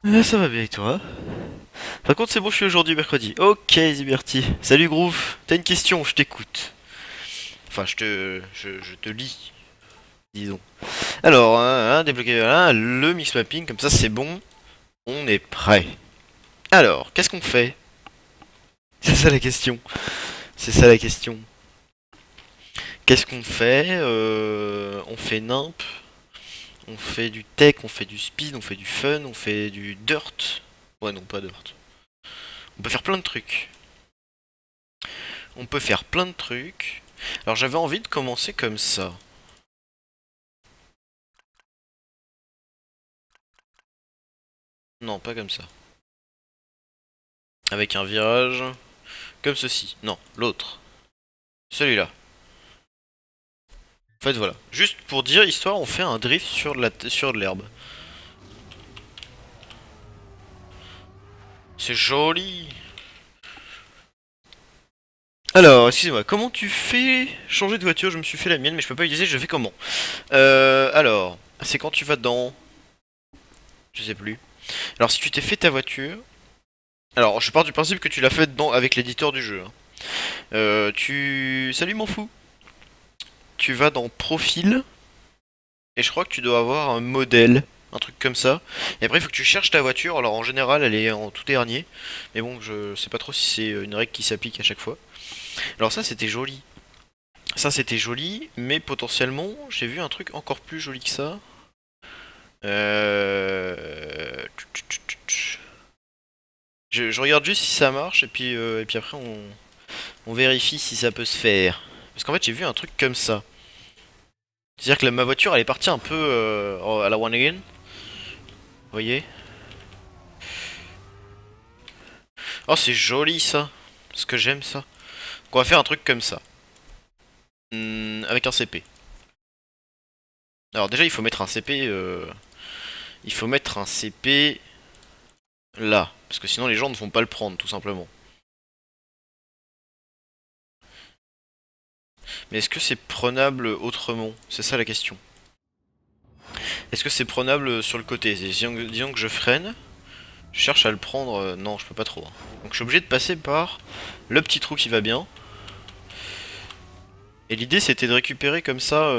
Ça va bien avec toi? Par contre, c'est bon, je suis aujourd'hui mercredi. Ok, Ziberti. Salut Groove. T'as une question, je t'écoute. Enfin, je te lis, disons. Alors, débloquer le mix mapping, comme ça c'est bon. On est prêt. Alors, qu'est-ce qu'on fait? C'est ça la question. C'est ça la question. Qu'est-ce qu'on fait? On fait nimp. On fait du tech, on fait du speed, on fait du fun, on fait du dirt. Ouais, non, pas dirt. On peut faire plein de trucs. On peut faire plein de trucs. Alors j'avais envie de commencer comme ça. Non, pas comme ça. Avec un virage comme ceci. Non, l'autre. Celui-là. En fait, voilà. Juste pour dire, histoire, on fait un drift sur de l'herbe. C'est joli. Alors, excusez-moi, comment tu fais changer de voiture? Je me suis fait la mienne, mais je peux pas utiliser, je fais comment? Alors, c'est quand tu vas dans... Je sais plus. Alors, si tu t'es fait ta voiture... Alors, je pars du principe que tu l'as fait dans avec l'éditeur du jeu, hein. Salut mon fou. Tu vas dans profil et je crois que tu dois avoir un modèle, un truc comme ça. Et après il faut que tu cherches ta voiture. Alors en général elle est en tout dernier, mais bon je sais pas trop si c'est une règle qui s'applique à chaque fois. Alors ça c'était joli. Ça c'était joli, mais potentiellement j'ai vu un truc encore plus joli que ça. Euh... Je regarde juste si ça marche et puis après on vérifie si ça peut se faire. Parce qu'en fait j'ai vu un truc comme ça. C'est-à-dire que ma voiture elle est partie un peu à la one again. Vous voyez? Oh c'est joli ça. Ce que j'aime ça. Donc on va faire un truc comme ça. Avec un CP. Alors déjà il faut mettre un CP. Il faut mettre un CP là. Parce que sinon les gens ne vont pas le prendre tout simplement. Mais est-ce que c'est prenable autrement? C'est ça la question. Est-ce que c'est prenable sur le côté? Disons que je freine. Je cherche à le prendre. Non, je peux pas trop, hein. Donc je suis obligé de passer par le petit trou qui va bien. Et l'idée c'était de récupérer comme ça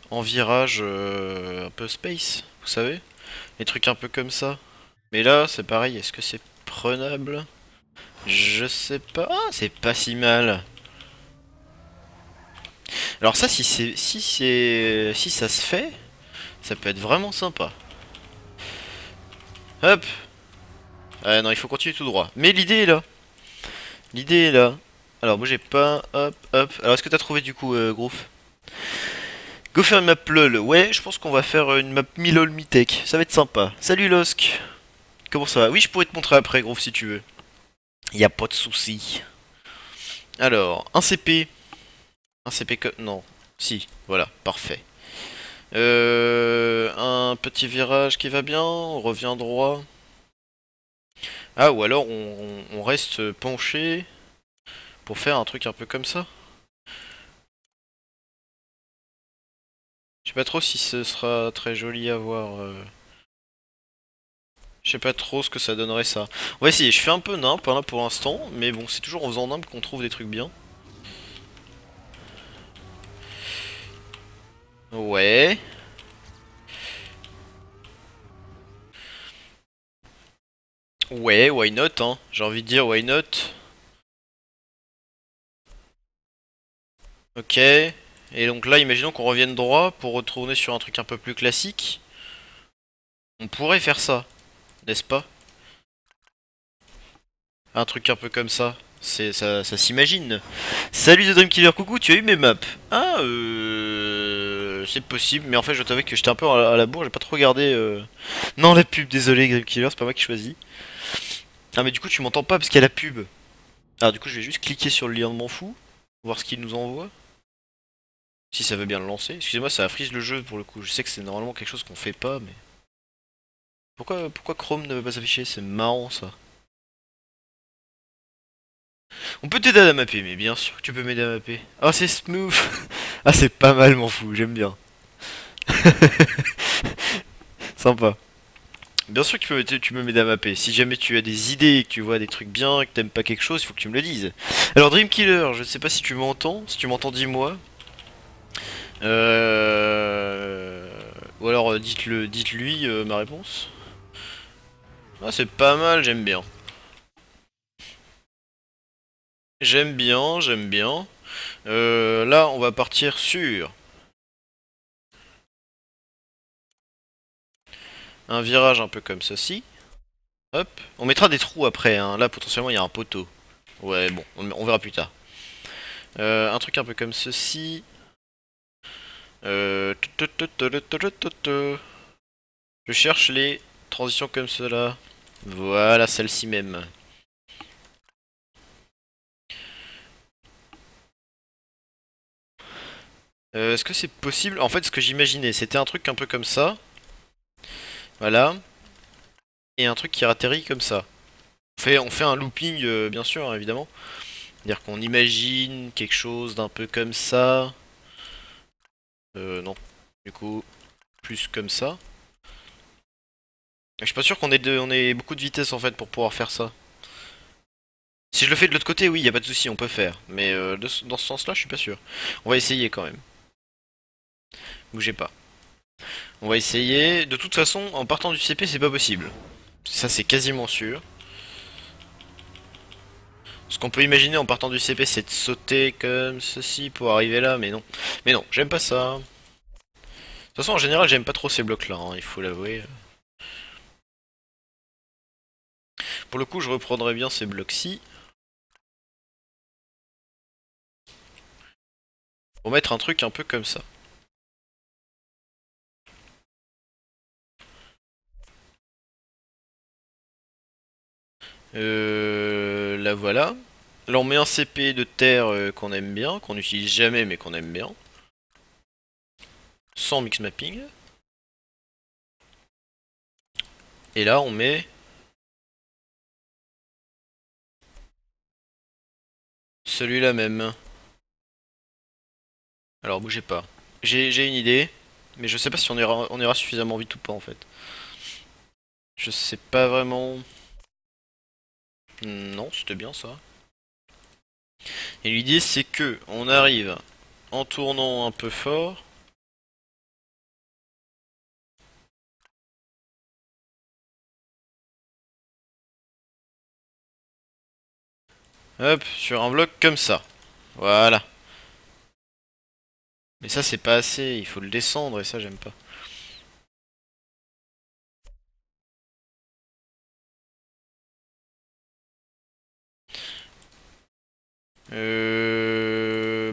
en virage un peu space, vous savez? Les trucs un peu comme ça. Mais là c'est pareil, est-ce que c'est prenable? Je sais pas. Ah, c'est pas si mal. Alors ça si ça se fait, ça peut être vraiment sympa. Hop. Ah non, il faut continuer tout droit. Mais l'idée est là. L'idée est là. Alors bougez pas, hop, hop. Alors est-ce que t'as trouvé du coup, Groove? Go faire une map LOL. Ouais, je pense qu'on va faire une map mi-LOL mi-tech. Ça va être sympa. Salut Losk. Comment ça va? Oui, je pourrais te montrer après, Groove, si tu veux. Y a pas de souci. Alors, un CP. Un CP que... Non. Si, voilà, parfait. Un petit virage qui va bien. On revient droit. Ah, ou alors on reste penché pour faire un truc un peu comme ça. Je sais pas trop si ce sera très joli à voir. Je sais pas trop ce que ça donnerait ça. On va essayer, je fais un peu nimp hein, pour l'instant, mais bon, c'est toujours en faisant nimp qu'on trouve des trucs bien. Ouais. Ouais, why not, hein. J'ai envie de dire why not. Ok. Et donc là, imaginons qu'on revienne droit pour retourner sur un truc un peu plus classique. On pourrait faire ça, n'est-ce pas? Un truc un peu comme ça. Ça s'imagine. Salut The Dream Killer, coucou, tu as eu mes maps? Ah, c'est possible, mais en fait, je t'avoue que j'étais un peu à la bourre, j'ai pas trop regardé. Non, la pub, désolé, Dream Killer, c'est pas moi qui choisis. Ah, mais du coup, tu m'entends pas parce qu'il y a la pub. Alors, du coup, je vais juste cliquer sur le lien de m'en fous, voir ce qu'il nous envoie. Si ça veut bien le lancer. Excusez-moi, ça frise le jeu pour le coup. Je sais que c'est normalement quelque chose qu'on fait pas, mais. Pourquoi Chrome ne veut pas s'afficher? C'est marrant ça. On peut t'aider à la mapper, mais bien sûr que tu peux m'aider à mapper. Oh, c'est smooth. Ah, c'est pas mal, m'en fous, j'aime bien. Sympa. Bien sûr que tu peux m'aider à mapper. Si jamais tu as des idées, que tu vois des trucs bien, que t'aimes pas quelque chose, il faut que tu me le dises. Alors Dream Killer, je ne sais pas si tu m'entends. Si tu m'entends, dis-moi. Euh... Ou alors dites-lui ma réponse. Ah, c'est pas mal, j'aime bien. J'aime bien, j'aime bien. Là, on va partir sur un virage un peu comme ceci. Hop. On mettra des trous après, hein. Là, potentiellement, il y a un poteau. Ouais, bon, on verra plus tard. Un truc un peu comme ceci. Euh... Je cherche les transitions comme cela. Voilà, celle-ci même. Est-ce que c'est possible? En fait, ce que j'imaginais, c'était un truc un peu comme ça. Voilà. Et un truc qui atterrit comme ça. On fait un looping, bien sûr, hein, évidemment. C'est-à-dire qu'on imagine quelque chose d'un peu comme ça. Non. Du coup, plus comme ça. Je suis pas sûr on ait beaucoup de vitesse en fait pour pouvoir faire ça. Si je le fais de l'autre côté, oui, y a pas de souci, on peut faire. Mais dans ce sens-là, je suis pas sûr. On va essayer quand même. Bougez pas. On va essayer. De toute façon, en partant du CP, c'est pas possible. Ça, c'est quasiment sûr. Ce qu'on peut imaginer en partant du CP, c'est de sauter comme ceci pour arriver là, mais non. Mais non, j'aime pas ça. De toute façon, en général, j'aime pas trop ces blocs-là, hein, il faut l'avouer. Pour le coup, je reprendrai bien ces blocs-ci. Pour mettre un truc un peu comme ça. Là voilà. Là on met un CP de terre qu'on aime bien, qu'on n'utilise jamais mais qu'on aime bien. Sans mix mapping. Et là on met celui-là même. Alors bougez pas. J'ai une idée, mais je sais pas si on ira suffisamment vite ou pas en fait. Je sais pas vraiment. Non, c'était bien ça. Et l'idée c'est que on arrive en tournant un peu fort. Hop, sur un bloc comme ça. Voilà. Mais ça c'est pas assez, il faut le descendre et ça j'aime pas.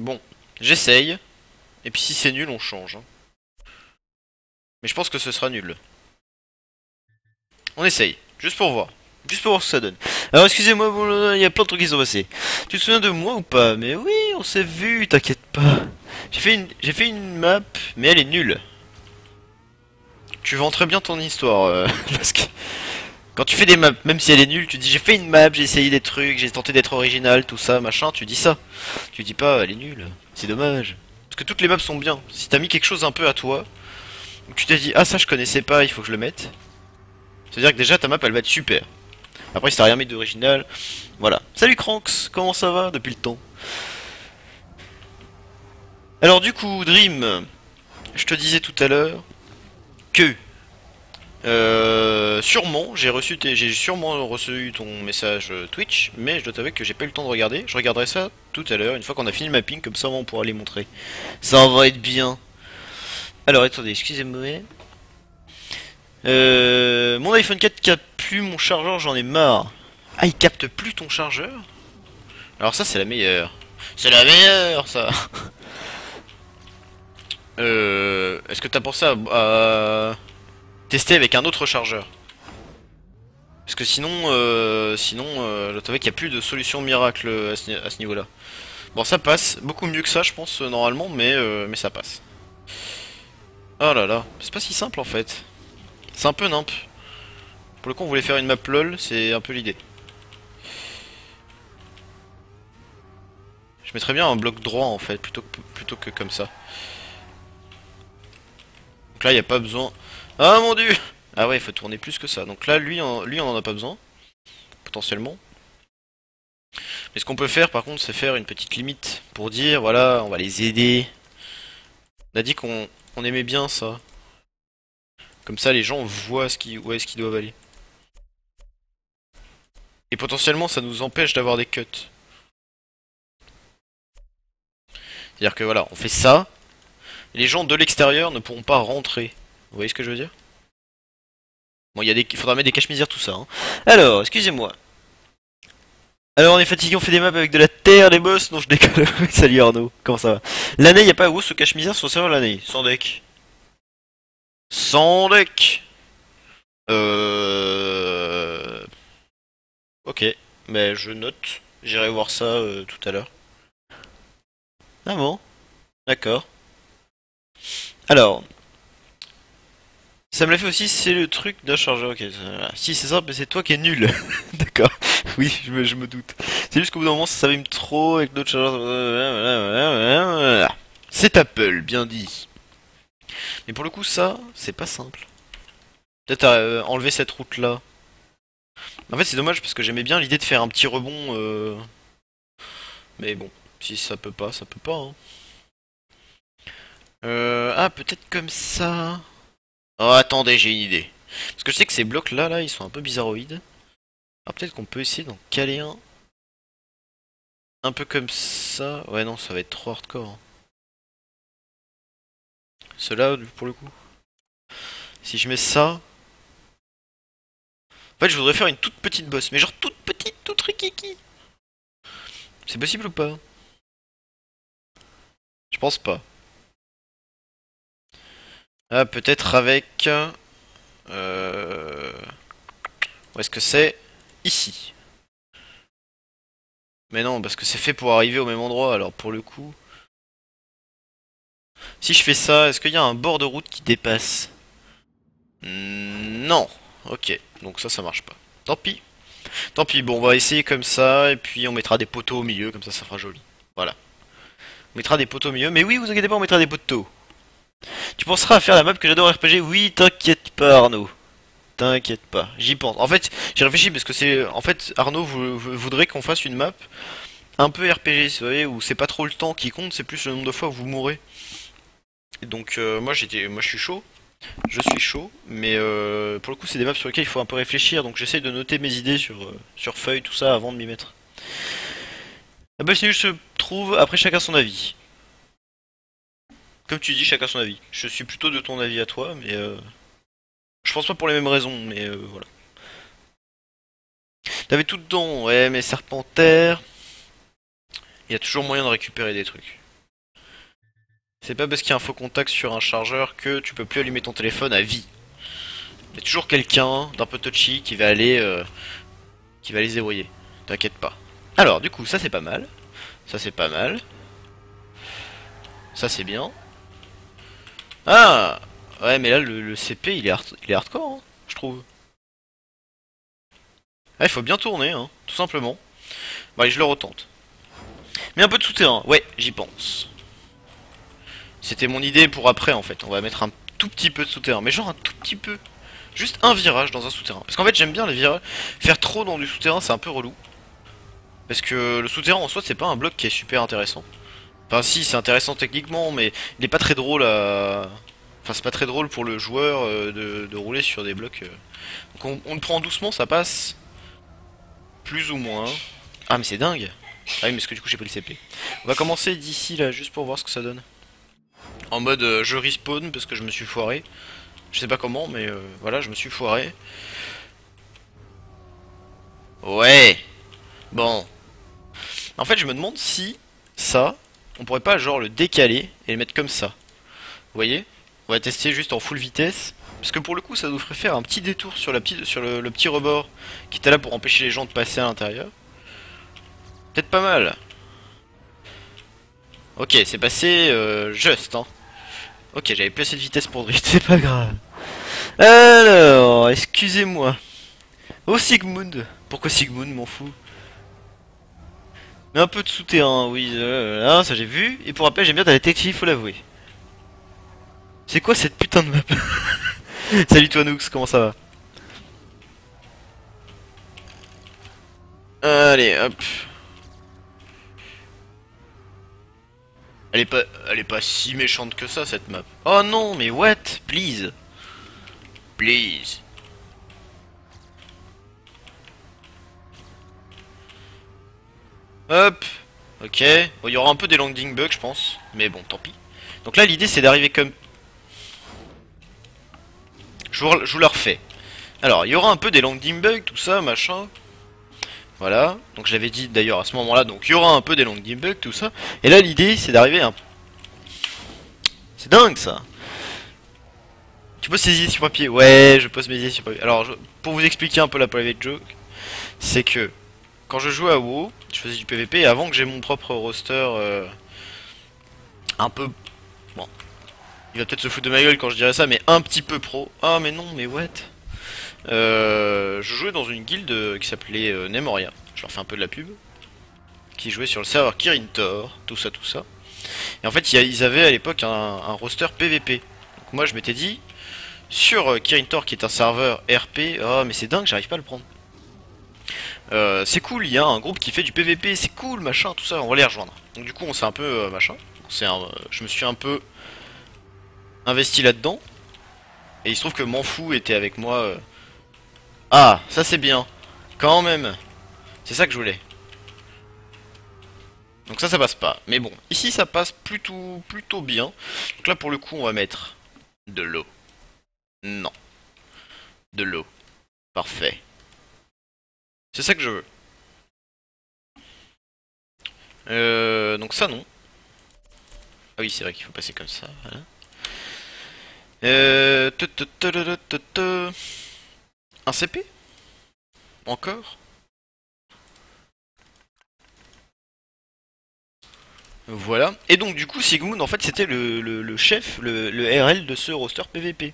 Bon, j'essaye. Et puis si c'est nul, on change, hein. Mais je pense que ce sera nul. On essaye, juste pour voir. Juste pour voir ce que ça donne. Alors excusez-moi, bon, il y a plein de trucs qui sont passés. Tu te souviens de moi ou pas? Mais oui, on s'est vu, t'inquiète pas. J'ai fait une map, mais elle est nulle. Tu vends très bien ton histoire, parce que quand tu fais des maps, même si elle est nulle, tu dis j'ai fait une map, j'ai essayé des trucs, j'ai tenté d'être original, tout ça, machin, tu dis ça. Tu dis pas elle est nulle, c'est dommage. Parce que toutes les maps sont bien. Si t'as mis quelque chose un peu à toi, ou que tu t'es dit ah ça je connaissais pas, il faut que je le mette. C'est-à-dire que déjà ta map elle va être super. Après si t'as rien mis d'original, voilà. Salut Cranks, comment ça va depuis le temps? Alors du coup, Dream, je te disais tout à l'heure que sûrement, j'ai sûrement reçu ton message Twitch, mais je dois t'avouer que j'ai pas eu le temps de regarder. Je regarderai ça tout à l'heure, une fois qu'on a fini le mapping, comme ça on pourra les montrer. Ça va être bien. Alors attendez, excusez-moi. Mon iPhone 4 capte plus mon chargeur, j'en ai marre. Ah, il capte plus ton chargeur? Alors ça c'est la meilleure. C'est la meilleure ça. Est-ce que t'as pensé à tester avec un autre chargeur? Parce que sinon, je t'avais qu'il n'y a plus de solution miracle à ce niveau-là. Bon, ça passe, beaucoup mieux que ça, je pense, normalement, mais ça passe. Oh là là, c'est pas si simple en fait. C'est un peu nimp. Pour le coup, on voulait faire une map LOL, c'est un peu l'idée. Je mettrais bien un bloc droit en fait, plutôt que comme ça. Donc là, il n'y a pas besoin. Ah mon dieu! Ah ouais, il faut tourner plus que ça. Donc là, lui, on en a pas besoin, potentiellement. Mais ce qu'on peut faire, par contre, c'est faire une petite limite pour dire, voilà, on va les aider. On a dit qu'on aimait bien ça. Comme ça, les gens voient où est-ce qu'ils doivent aller. Et potentiellement, ça nous empêche d'avoir des cuts. C'est-à-dire que voilà, on fait ça. Et les gens de l'extérieur ne pourront pas rentrer. Vous voyez ce que je veux dire? Bon, il faudra mettre des cache-misères, tout ça. Hein. Alors, excusez-moi. Alors, on est fatigué, on fait des maps avec de la terre, des boss. Non, je déconne. Salut Arnaud, comment ça va? L'année, y a pas où ce cache-misère sur le serveur l'année? Sans deck. Sans deck. Ok, mais je note. J'irai voir ça tout à l'heure. Ah bon? D'accord. Alors, ça me l'a fait aussi, c'est le truc d'un chargeur. Ok, si c'est ça, mais c'est toi qui es nul. D'accord. Oui, je me doute. C'est juste qu'au bout d'un moment, ça s'abîme trop avec d'autres chargeurs. C'est Apple, bien dit. Mais pour le coup, ça, c'est pas simple. Peut-être enlever cette route-là. En fait, c'est dommage parce que j'aimais bien l'idée de faire un petit rebond. Mais bon, si ça peut pas, ça peut pas. Hein. Ah, peut-être comme ça. Oh, attendez, j'ai une idée. Parce que je sais que ces blocs-là, ils sont un peu bizarroïdes. Alors peut-être qu'on peut essayer d'en caler un peu comme ça. Ouais, non, ça va être trop hardcore. Hein. Ceux-là, pour le coup. Si je mets ça... En fait, je voudrais faire une toute petite bosse. Mais genre toute petite, toute rikiki. C'est possible ou pas? Je pense pas. Ah, peut-être avec... Où est-ce que c'est? Ici. Mais non, parce que c'est fait pour arriver au même endroit, alors pour le coup... Si je fais ça, est-ce qu'il y a un bord de route qui dépasse? Non. Ok, donc ça marche pas. Tant pis. Tant pis, bon, on va essayer comme ça, et puis on mettra des poteaux au milieu, comme ça fera joli. Voilà. On mettra des poteaux au milieu, mais oui, vous inquiétez pas, on mettra des poteaux. Tu penseras à faire la map que j'adore RPG? Oui, t'inquiète pas, Arnaud. T'inquiète pas, j'y pense. En fait, j'ai réfléchi parce que c'est... En fait, Arnaud voudrait qu'on fasse une map un peu RPG, vous voyez, où c'est pas trop le temps qui compte, c'est plus le nombre de fois où vous mourrez. Et donc, moi je suis chaud. Je suis chaud, mais pour le coup, c'est des maps sur lesquelles il faut un peu réfléchir, donc j'essaie de noter mes idées sur feuille, tout ça, avant de m'y mettre. Ah bah, c'est juste, je trouve, après chacun son avis. Comme tu dis, chacun son avis. Je suis plutôt de ton avis à toi, mais je pense pas pour les mêmes raisons, mais voilà. T'avais tout dedans, ouais, mais Serpentaire, il y a toujours moyen de récupérer des trucs. C'est pas parce qu'il y a un faux contact sur un chargeur que tu peux plus allumer ton téléphone à vie. Il y a toujours quelqu'un d'un peu touchy qui va les débrouiller. T'inquiète pas. Alors, du coup, ça c'est pas mal. Ça c'est pas mal. Ça c'est bien. Ah ouais, mais là le CP il est hardcore, hein, je trouve. Ah, il faut bien tourner, hein, tout simplement. Bon, allez, je le retente. Mais un peu de souterrain, ouais, j'y pense. C'était mon idée pour après en fait. On va mettre un tout petit peu de souterrain, mais genre un tout petit peu. Juste un virage dans un souterrain. Parce qu'en fait j'aime bien les virages. Faire trop dans du souterrain c'est un peu relou. Parce que le souterrain en soi c'est pas un bloc qui est super intéressant. Enfin si c'est intéressant techniquement mais il est pas très drôle à... Enfin c'est pas très drôle pour le joueur de rouler sur des blocs. Donc on le prend doucement, ça passe. Plus ou moins. Ah mais c'est dingue. Ah oui mais est-ce que du coup j'ai pris le CP. On va commencer d'ici là juste pour voir ce que ça donne. En mode je respawn parce que je me suis foiré. Je sais pas comment mais voilà je me suis foiré. Ouais. Bon. En fait je me demande si ça on pourrait pas genre le décaler et le mettre comme ça. Vous voyez? On va tester juste en full vitesse. Parce que pour le coup ça nous ferait faire un petit détour sur, le petit rebord qui était là pour empêcher les gens de passer à l'intérieur. Peut-être pas mal. Ok c'est passé juste hein. Ok j'avais plus assez de vitesse pour drift, c'est pas grave. Alors excusez-moi. Oh Sigmund. Pourquoi Sigmund m'en fout? Mais un peu de souterrain oui ça j'ai vu. Et pour rappel j'aime bien ta détective faut l'avouer. C'est quoi cette putain de map? Salut toi Noux, comment ça va? Allez, hop. Elle est pas si méchante que ça cette map. Oh non, mais what? Please. Please. Hop. Ok. Bon, il y aura un peu des landing bugs, je pense. Mais bon, tant pis. Donc là, l'idée, c'est d'arriver comme... Je vous la refais. Alors, il y aura un peu des landing bugs, tout ça, machin. Voilà. Donc je l'avais dit d'ailleurs à ce moment-là. Donc il y aura un peu des landing bugs, tout ça. Et là, l'idée, c'est d'arriver un... C'est dingue, ça. Tu poses tes idées sur papier? Ouais, je pose mes idées sur papier. Alors, pour vous expliquer un peu la private joke, c'est que quand je jouais à WoW, je faisais du PVP et avant que j'ai mon propre roster un peu... Bon, il va peut-être se foutre de ma gueule quand je dirais ça, mais un petit peu pro. Ah mais non, mais what? Je jouais dans une guilde qui s'appelait Nemoria. Je leur fais un peu de la pub. Qui jouait sur le serveur Kirin Tor, tout ça, tout ça. Et en fait, ils avaient à l'époque un roster PVP. Donc moi, je m'étais dit, sur Kirin Tor, qui est un serveur RP, oh mais c'est dingue, j'arrive pas à le prendre. C'est cool, il y a un groupe qui fait du PVP, c'est cool, machin, tout ça, on va les rejoindre. Donc du coup, on s'est un peu machin. Je me suis un peu investi là-dedans. Et il se trouve que Manfou était avec moi. Ah, ça c'est bien. Quand même. C'est ça que je voulais. Donc ça passe pas. Mais bon, ici ça passe plutôt bien. Donc là pour le coup on va mettre de l'eau. Non. De l'eau. Parfait. C'est ça que je veux. Donc ça non. Ah oui c'est vrai qu'il faut passer comme ça. Voilà. Un CP? Encore? Voilà. Et donc du coup Sigmund en fait c'était le chef, le RL de ce roster PVP.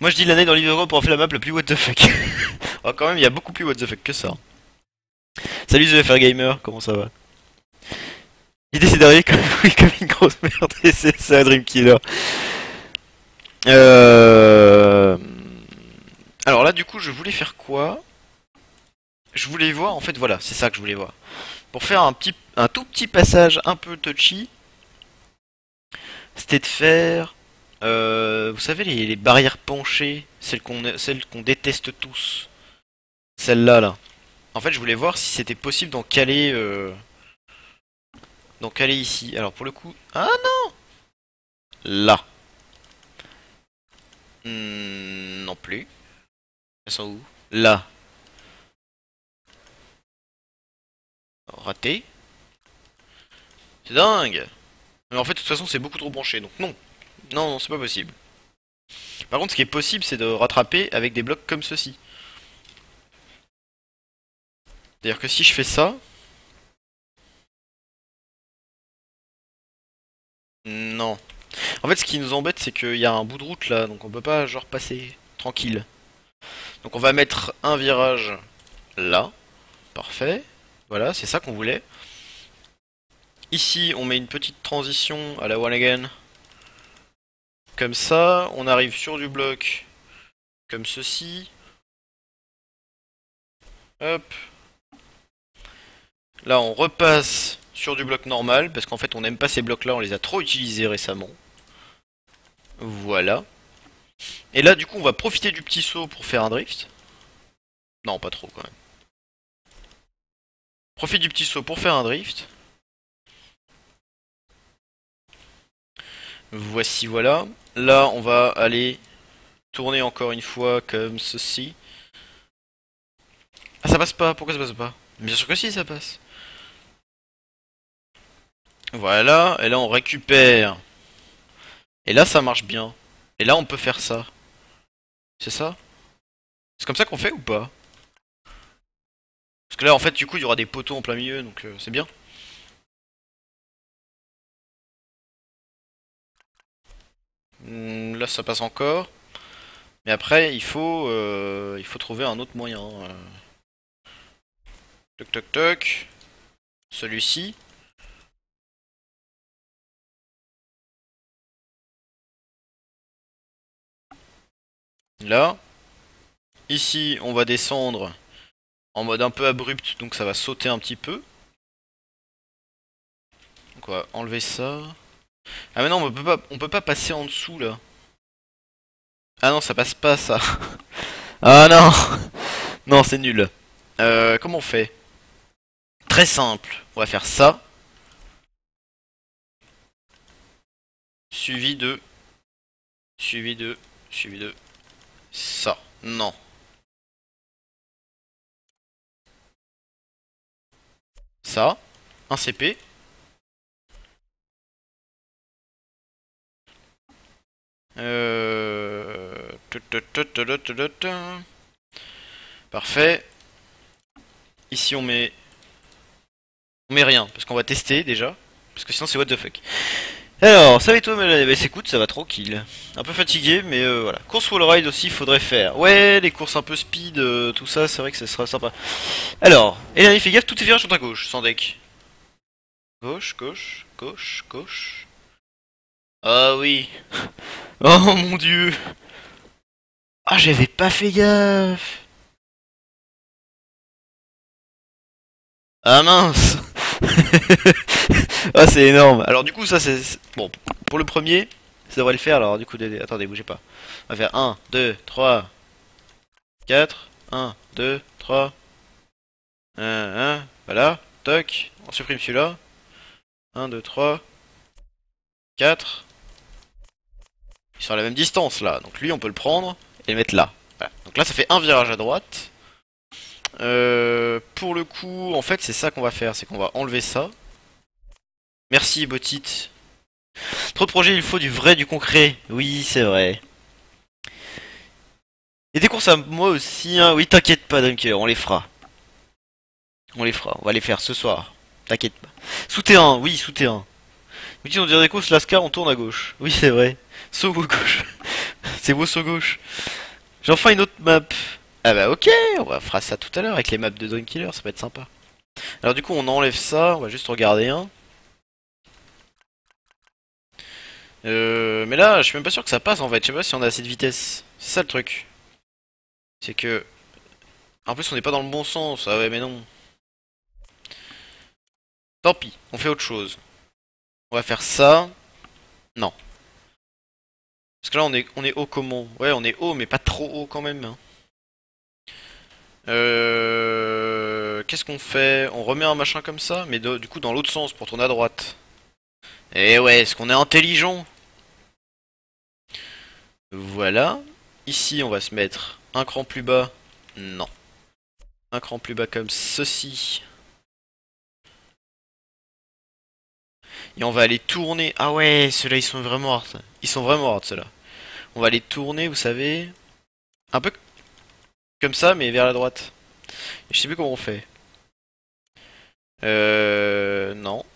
Moi je dis l'année dans l'Ivoire pour en faire la map la plus what the fuck. Oh quand même il y a beaucoup plus what the fuck que ça. Salut The FR Gamer, comment ça va? L'idée c'est d'arriver comme, oui, comme une grosse merde et c'est ça Dream Killer. Euh... Alors là du coup je voulais faire quoi? Je voulais voir en fait voilà c'est ça que je voulais voir. Pour faire un tout petit passage un peu touchy, c'était de faire vous savez les barrières penchées, celles qu'on déteste tous. Celle-là là. En fait je voulais voir si c'était possible d'en caler ici. Alors pour le coup. Ah non. Là. Non plus. Elles sont où? Là. Raté. C'est dingue. Mais en fait de toute façon c'est beaucoup trop penché donc non. Non, non, c'est pas possible. Par contre ce qui est possible c'est de rattraper avec des blocs comme ceci. C'est-à-dire que si je fais ça. Non. En fait ce qui nous embête c'est qu'il y a un bout de route là donc on peut pas genre passer tranquille. Donc on va mettre un virage là. Parfait. Voilà, c'est ça qu'on voulait. Ici, on met une petite transition à la one again. Comme ça, on arrive sur du bloc comme ceci. Hop. Là, on repasse sur du bloc normal, parce qu'en fait, on n'aime pas ces blocs-là, on les a trop utilisés récemment. Voilà. Et là, du coup, on va profiter du petit saut pour faire un drift. Non, pas trop quand même. Profite du petit saut pour faire un drift. Voici, voilà. Là, on va aller tourner encore une fois comme ceci. Ah, ça passe pas. Pourquoi ça passe pas? Bien sûr que si, ça passe. Voilà. Et là, on récupère. Et là, ça marche bien. Et là, on peut faire ça. C'est ça? C'est comme ça qu'on fait ou pas? Parce que là, en fait, du coup, il y aura des poteaux en plein milieu, donc c'est bien. Là, ça passe encore. Mais après, il faut trouver un autre moyen. Toc toc toc. Celui-ci. Là. Ici, on va descendre en mode un peu abrupt, donc ça va sauter un petit peu. Donc on va enlever ça. Ah mais non, on peut pas passer en dessous là. Ah non, ça passe pas ça. Ah non. Non, c'est nul. Comment on fait? Très simple. On va faire ça. Suivi de... Suivi de... Suivi de... Ça. Non. Ça. Un CP. Parfait. Ici on met... On met rien, parce qu'on va tester déjà. Parce que sinon c'est what the fuck. Alors, ça va et toi, mais écoute, ça va tranquille. Un peu fatigué, mais voilà. Course wall ride aussi, il faudrait faire. Ouais, les courses un peu speed, tout ça, c'est vrai que ça sera sympa. Alors, et là, fais gaffe, tous tes virages sont à gauche, sans deck. Gauche, gauche, gauche, gauche. Ah oui. Oh mon dieu. Ah, j'avais pas fait gaffe. Ah mince. Ah, c'est énorme. Alors du coup, ça c'est... Bon, pour le premier, ça devrait le faire. Alors du coup, attendez, bougez pas. On va faire 1, 2, 3, 4. 1, 2, 3. 1, voilà. Toc. On supprime celui-là. 1, 2, 3. 4. Ils sont à la même distance là. Donc lui, on peut le prendre et le mettre là. Voilà. Donc là, ça fait un virage à droite. Pour le coup, en fait, c'est ça qu'on va faire. C'est qu'on va enlever ça. Merci, Botit. Trop de projets, il faut du vrai, du concret. Oui, c'est vrai. Et des courses à moi aussi, hein. Oui, t'inquiète pas, Dunker, on les fera. On les fera, on va les faire ce soir. T'inquiète pas. Souterrain, oui, souterrain. Oui, on dirait des courses Lascar, on tourne à gauche. Oui, c'est vrai. Saut à gauche. C'est beau saut gauche. J'ai enfin une autre map. Ah bah ok, on va fera ça tout à l'heure avec les maps de Dawn Killer, ça va être sympa. Alors du coup, on enlève ça, on va juste regarder un. Mais là, je suis même pas sûr que ça passe en fait. Je sais pas si on a assez de vitesse. C'est ça le truc. C'est que... En plus, on n'est pas dans le bon sens. Ah ouais, mais non. Tant pis, on fait autre chose. On va faire ça. Non. Parce que là, on est haut comment? Ouais, on est haut, mais pas trop haut quand même, hein. Qu'est-ce qu'on fait? On remet un machin comme ça, mais du coup dans l'autre sens pour tourner à droite. Eh ouais, est-ce qu'on est intelligent? Voilà. Ici, on va se mettre un cran plus bas. Non. Un cran plus bas comme ceci. Et on va aller tourner. Ah ouais, ceux-là, ils sont vraiment hard. Ils sont vraiment hard, ceux-là. On va aller tourner, vous savez. Un peu comme ça, mais vers la droite. Je sais plus comment on fait. Non.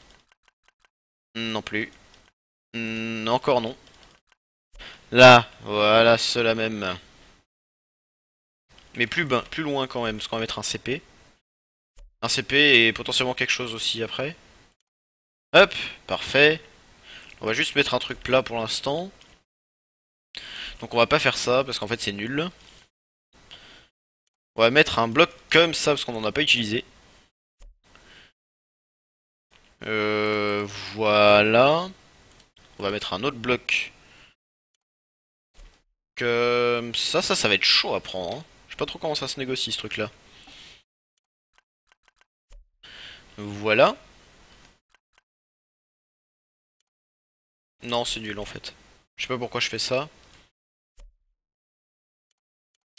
Non plus. Encore non. Là, voilà, ceux-là même. Mais plus loin quand même, parce qu'on va mettre un CP. Un CP et potentiellement quelque chose aussi après. Hop, parfait. On va juste mettre un truc plat pour l'instant. Donc on va pas faire ça, parce qu'en fait c'est nul. On va mettre un bloc comme ça, parce qu'on en a pas utilisé. Voilà. On va mettre un autre bloc. Comme ça, ça va être chaud à prendre, hein. Je sais pas trop comment ça se négocie ce truc là. Voilà. Non, c'est nul en fait. Je sais pas pourquoi je fais ça.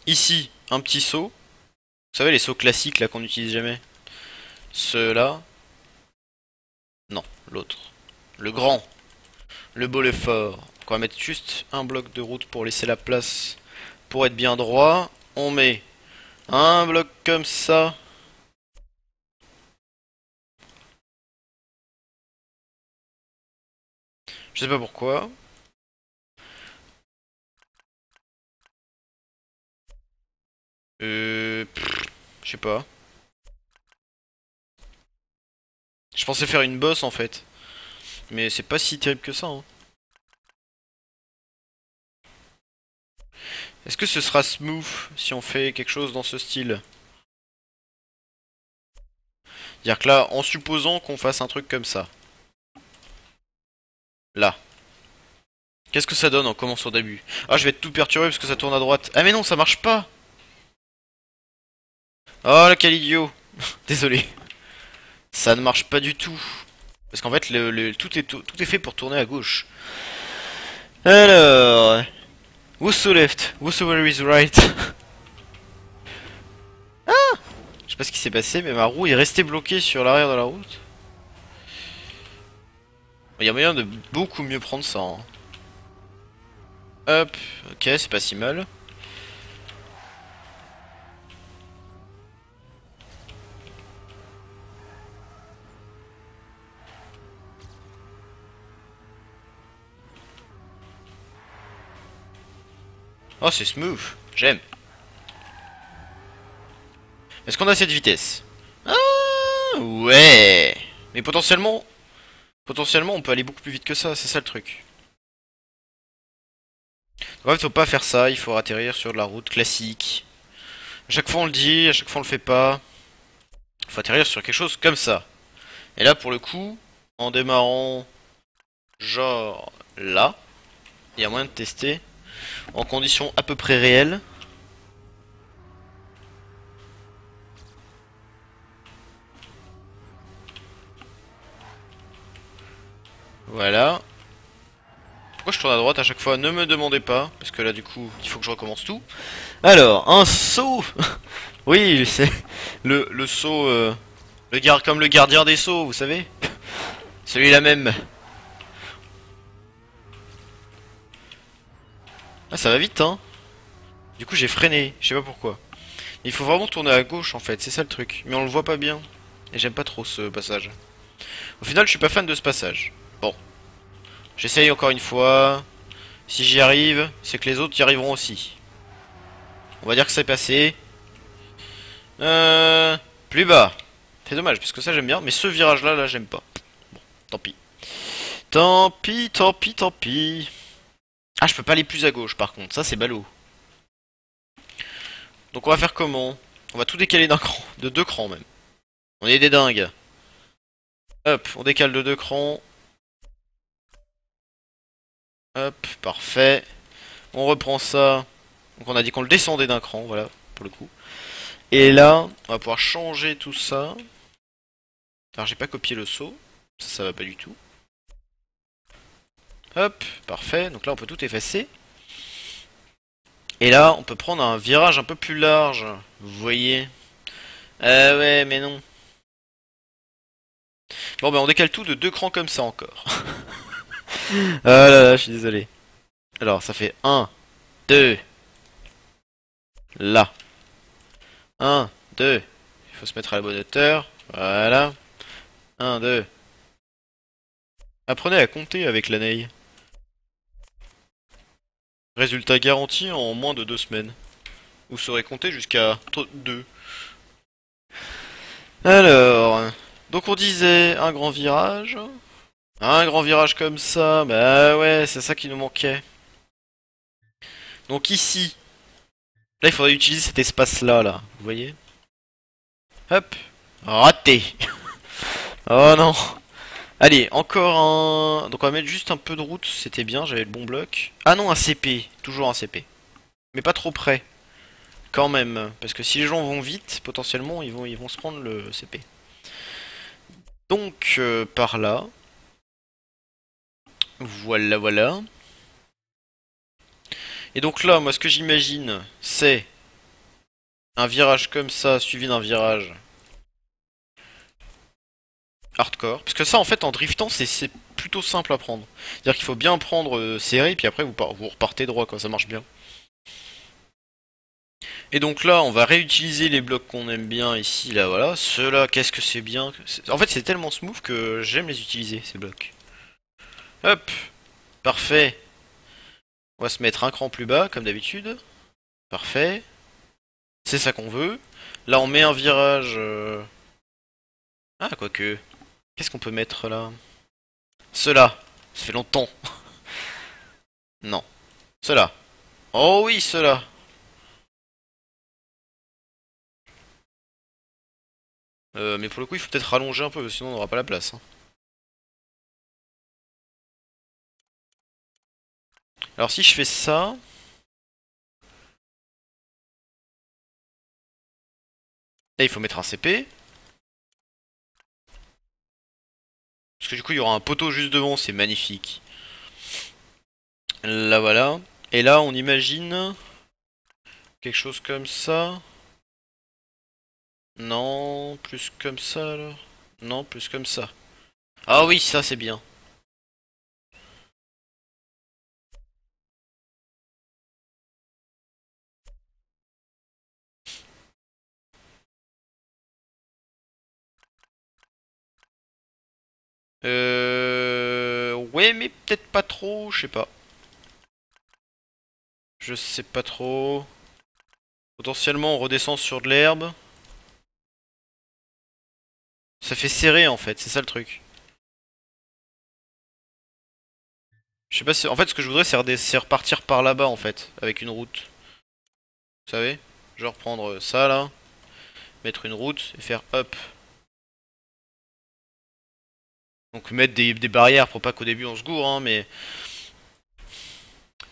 Ici, un petit saut. Vous savez les sauts classiques là qu'on n'utilise jamais. Ceux-là. Non, l'autre. Le grand. Le beau, le fort. Donc on va mettre juste un bloc de route pour laisser la place pour être bien droit. On met un bloc comme ça. Je sais pas pourquoi. Je sais pas. Je pensais faire une bosse en fait. Mais c'est pas si terrible que ça, hein. Est-ce que ce sera smooth si on fait quelque chose dans ce style? C'est-à-dire que là, en supposant qu'on fasse un truc comme ça. Là. Qu'est-ce que ça donne en commençant au début? Ah, je vais être tout perturbé parce que ça tourne à droite. Ah mais non, ça marche pas. Oh, quel idiot. Désolé. Ça ne marche pas du tout. Parce qu'en fait, tout est fait pour tourner à gauche. Alors... Whoso left? Whosoever is right? Je sais pas ce qui s'est passé, mais ma roue est restée bloquée sur l'arrière de la route. Il y a moyen de beaucoup mieux prendre ça. Hein. Hop, ok, c'est pas si mal. Oh, c'est smooth, j'aime. Est-ce qu'on a cette vitesse? Ah, ouais. Mais potentiellement, on peut aller beaucoup plus vite que ça, c'est ça le truc. En fait, faut pas faire ça, il faut atterrir sur de la route classique. À chaque fois on le dit, à chaque fois on le fait pas. Il faut atterrir sur quelque chose comme ça. Et là, pour le coup, en démarrant genre là, il y a moyen de tester en conditions à peu près réelles. Voilà. Pourquoi je tourne à droite à chaque fois? Ne me demandez pas, parce que là du coup, il faut que je recommence tout. Alors, un saut. Oui, c'est le saut, comme le gardien des sauts, vous savez. Celui-là même. Ah, ça va vite, hein. Du coup, j'ai freiné, je sais pas pourquoi. Il faut vraiment tourner à gauche, en fait, c'est ça le truc. Mais on le voit pas bien. Et j'aime pas trop ce passage. Au final, je suis pas fan de ce passage. Bon. J'essaye encore une fois. Si j'y arrive, c'est que les autres y arriveront aussi. On va dire que c'est passé. Plus bas. C'est dommage, parce que ça j'aime bien, mais ce virage-là, là, j'aime pas. Bon, tant pis. Tant pis, tant pis, tant pis. Ah, je peux pas aller plus à gauche, par contre. Ça, c'est ballot. Donc on va faire comment? On va tout décaler d'un cran. De 2 crans, même. On est des dingues. Hop, on décale de 2 crans. Hop, parfait. On reprend ça. Donc on a dit qu'on le descendait d'un cran, voilà, pour le coup. Et là, on va pouvoir changer tout ça. Alors j'ai pas copié le saut. Ça va pas du tout. Hop, parfait. Donc là on peut tout effacer. Et là, on peut prendre un virage un peu plus large. Vous voyez? Ouais, mais non. Bon, ben on décale tout de 2 crans comme ça encore. Ah là là, je suis désolé. Alors, ça fait 1, 2. Là. 1, 2. Il faut se mettre à la bonne hauteur. Voilà. 1, 2. Apprenez à compter avec l'année. Résultat garanti en moins de 2 semaines. Vous saurez compter jusqu'à 2. Alors, donc on disait un grand virage. Un grand virage comme ça, bah ouais, c'est ça qui nous manquait. Donc ici, là il faudrait utiliser cet espace-là, là, vous voyez? Hop, raté. Oh non. Allez, encore un... Donc on va mettre juste un peu de route, c'était bien, j'avais le bon bloc. Ah non, un CP, toujours un CP. Mais pas trop près. Quand même, parce que si les gens vont vite, potentiellement, ils vont se prendre le CP. Donc, par là. Voilà, voilà. Et donc là, moi, ce que j'imagine, c'est un virage comme ça, suivi d'un virage hardcore. Parce que ça, en fait, en driftant, c'est plutôt simple à prendre. C'est-à-dire qu'il faut bien prendre serré, puis après, vous repartez droit, quoi, ça marche bien. Et donc là, on va réutiliser les blocs qu'on aime bien ici, là, voilà. Ceux-là, qu'est-ce que c'est bien. En fait, c'est tellement smooth que j'aime les utiliser, ces blocs. Hop, parfait. On va se mettre un cran plus bas, comme d'habitude. Parfait. C'est ça qu'on veut. Là, on met un virage... Ah, quoique... Qu'est-ce qu'on peut mettre, là? Ceux-là. Ça fait longtemps. Non. Ceux-là. Oh oui, ceux-là. Mais pour le coup, il faut peut-être rallonger un peu, sinon on n'aura pas la place, hein. Alors si je fais ça... Là, il faut mettre un CP. Parce que du coup, il y aura un poteau juste devant, c'est magnifique. Là, voilà. Et là, on imagine... quelque chose comme ça. Non, plus comme ça, alors. Non, plus comme ça. Ah oui, ça, c'est bien. Ouais, mais peut-être pas trop, je sais pas. Je sais pas trop. Potentiellement, on redescend sur de l'herbe. Ça fait serrer, en fait, c'est ça le truc. Je sais pas si... En fait, ce que je voudrais, c'est repartir par là-bas, en fait, avec une route. Vous savez? Genre prendre ça, là, mettre une route, et faire hop. Donc mettre des barrières pour pas qu'au début on se gourre, hein, mais...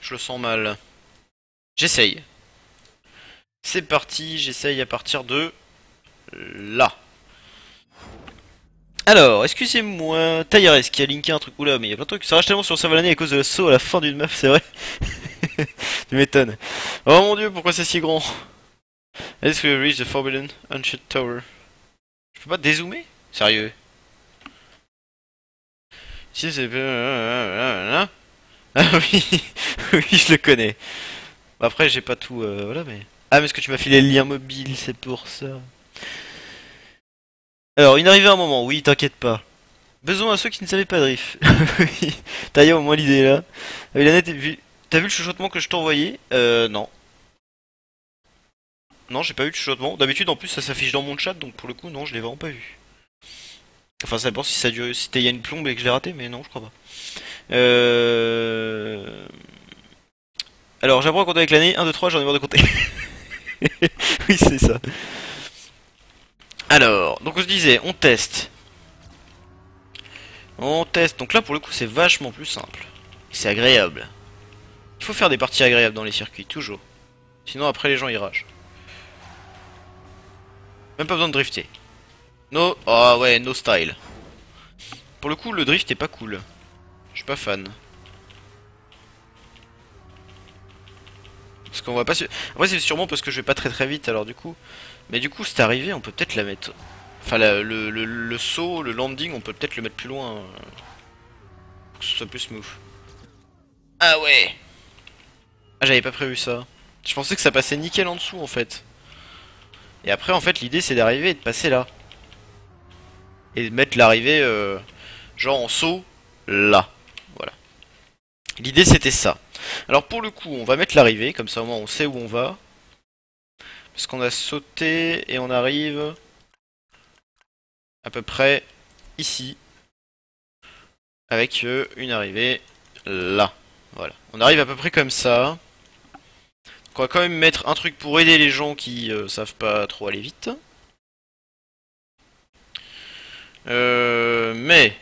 Je le sens mal. J'essaye. C'est parti, j'essaye à partir de... là. Alors, excusez-moi, Taïres qui a linké un truc. Oula, mais il y a plein de trucs. Ça rage tellement sur Savalané à cause de l'assaut à la fin d'une map, c'est vrai. Tu m'étonnes. Oh mon dieu, pourquoi c'est si grand? Est-ce que reach the Forbidden Unshot Tower? Je peux pas dézoomer? Sérieux? Si c'est... Ah oui, oui, je le connais. Après, j'ai pas tout... voilà, mais... Ah, mais est-ce que tu m'as filé le lien mobile, c'est pour ça. Alors, une arrivée à un moment, oui, t'inquiète pas. Besoin à ceux qui ne savaient pas drift. Oui, t'as au moins l'idée là. La net, t'as vu le chuchotement que je t'ai envoyé? Non. Non, j'ai pas eu de chuchotement. D'habitude, en plus, ça s'affiche dans mon chat, donc pour le coup, non, je l'ai vraiment pas vu. Enfin, ça dépend si ça dure, si il y a une plombe et que je l'ai raté, mais non, je crois pas. Alors, j'apprends à compter avec l'année. 1, 2, 3, j'en ai marre de compter. Oui, c'est ça. Alors, donc on se disait, on teste. On teste. Donc là, pour le coup, c'est vachement plus simple. C'est agréable. Il faut faire des parties agréables dans les circuits, toujours. Sinon, après, les gens ils ragent. Même pas besoin de drifter. No. Ah ouais, no style. Pour le coup, le drift est pas cool. Je suis pas fan. Parce qu'on va pas... Après, c'est sûrement parce que je vais pas très très vite, alors du coup... Mais du coup, cette arrivée, on peut peut-être la mettre... Enfin, le saut, le landing, on peut peut-être le mettre plus loin. Pour que ce soit plus smooth. Ah ouais. Ah, j'avais pas prévu ça. Je pensais que ça passait nickel en dessous, en fait. Et après, en fait, l'idée, c'est d'arriver et de passer là. Et de mettre l'arrivée, genre en saut, là. Voilà. L'idée, c'était ça. Alors, pour le coup, on va mettre l'arrivée, comme ça, au moins, on sait où on va. Parce qu'on a sauté et on arrive à peu près ici. Avec une arrivée là. Voilà. On arrive à peu près comme ça. Donc on va quand même mettre un truc pour aider les gens qui savent pas trop aller vite. Mais...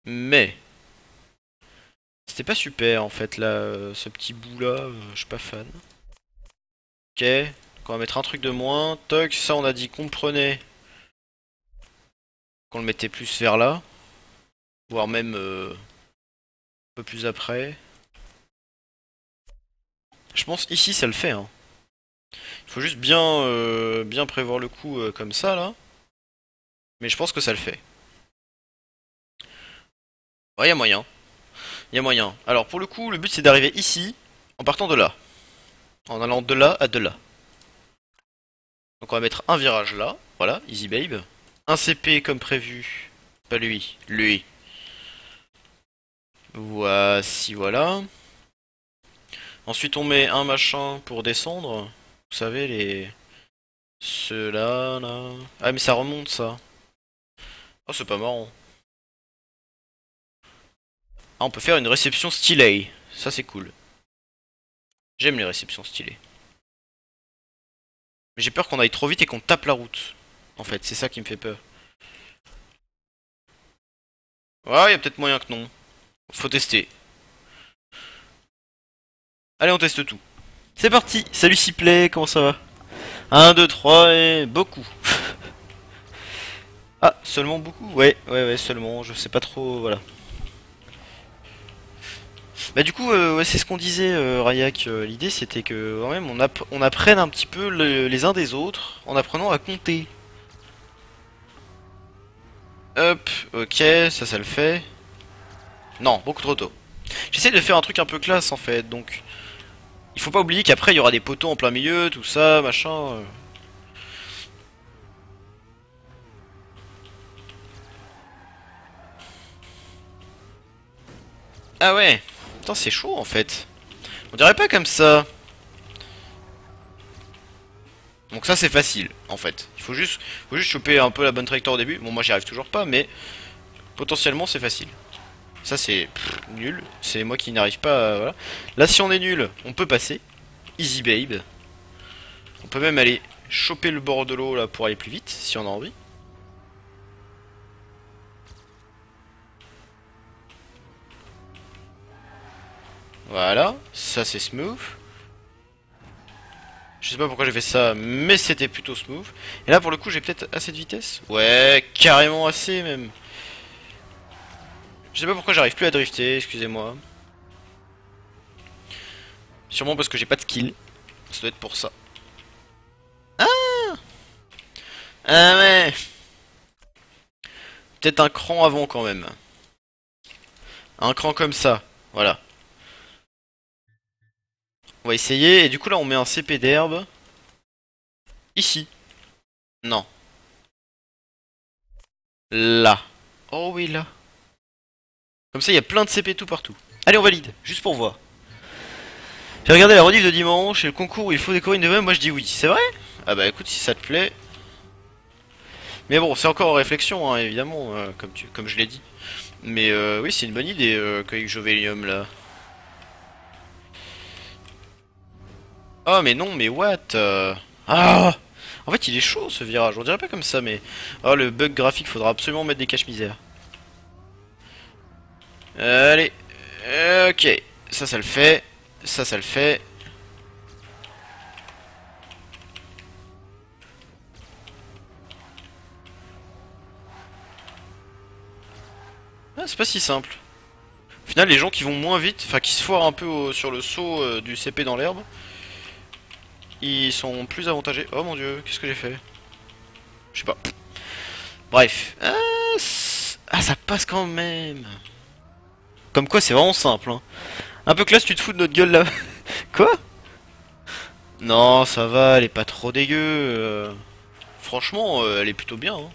Mais... C'était pas super en fait là, ce petit bout là, je suis pas fan. Ok, donc on va mettre un truc de moins. Toc, ça on a dit qu'on le prenait. Qu'on le mettait plus vers là. Voire même un peu plus après. Je pense ici ça le fait, hein. Il faut juste bien, bien prévoir le coup comme ça là. Mais je pense que ça le fait. Ouais, y a moyen. Y a moyen. Alors pour le coup, le but c'est d'arriver ici en partant de là. En allant de là à de là. Donc on va mettre un virage là. Voilà, easy babe. Un CP comme prévu. Pas lui, lui. Voici, voilà. Ensuite on met un machin pour descendre. Vous savez les... Ceux-là, là. Ah mais ça remonte ça. Oh c'est pas marrant. Ah on peut faire une réception stylée. Ça c'est cool. J'aime les réceptions stylées. Mais j'ai peur qu'on aille trop vite et qu'on tape la route. En fait, c'est ça qui me fait peur. Ouais, y a peut-être moyen que non. Faut tester. Allez, on teste tout. C'est parti. Salut Ciplay, comment ça va? 1, 2, 3 et beaucoup. Ah, seulement beaucoup? Ouais, seulement. Je sais pas trop, voilà. Bah du coup, ouais, c'est ce qu'on disait, Rayak. L'idée, c'était que quand même, on apprenne un petit peu les uns des autres en apprenant à compter. Hop, ok, ça le fait. Non, beaucoup trop tôt. J'essaie de faire un truc un peu classe en fait, donc il faut pas oublier qu'après il y aura des poteaux en plein milieu, tout ça, machin. Ah ouais, putain c'est chaud en fait. On dirait pas comme ça. Donc ça c'est facile en fait. Il faut juste choper un peu la bonne trajectoire au début. Bon moi j'y arrive toujours pas, mais potentiellement c'est facile. Ça c'est nul. C'est moi qui n'arrive pas. Voilà. Là si on est nul, on peut passer. Easy babe. On peut même aller choper le bord de l'eau là pour aller plus vite si on a envie. Voilà, ça c'est smooth. Je sais pas pourquoi j'ai fait ça, mais c'était plutôt smooth. Et là pour le coup j'ai peut-être assez de vitesse. Ouais, carrément assez même. Je sais pas pourquoi j'arrive plus à drifter, excusez-moi. Sûrement parce que j'ai pas de skill. Ça doit être pour ça. Ah ouais. Peut-être un cran avant quand même. Un cran comme ça, voilà. On va essayer, et du coup là on met un CP d'herbe. Ici. Non. Là. Oh oui là. Comme ça il y a plein de CP tout partout. Allez on valide, juste pour voir. J'ai regardé la rediff de dimanche et le concours où il faut décorer une de moi je dis oui. C'est vrai? Ah bah écoute si ça te plaît. Mais bon c'est encore en réflexion hein, évidemment, comme je l'ai dit. Mais oui c'est une bonne idée avec Jovelium là. Oh mais non mais what Ah. En fait il est chaud ce virage, on dirait pas comme ça mais... Oh le bug graphique, faudra absolument mettre des caches misères. Allez. Ok. Ça le fait. Ça le fait. Ah, c'est pas si simple. Au final, les gens qui vont moins vite, enfin qui se foirent un peu sur le saut du CP dans l'herbe, ils sont plus avantagés. Oh mon dieu, qu'est-ce que j'ai fait? Je sais pas. Bref. Ah, ça passe quand même. Comme quoi, c'est vraiment simple. Hein. Un peu classe, tu te fous de notre gueule là. Quoi? Non, ça va, elle est pas trop dégueu. Franchement, elle est plutôt bien. Hein.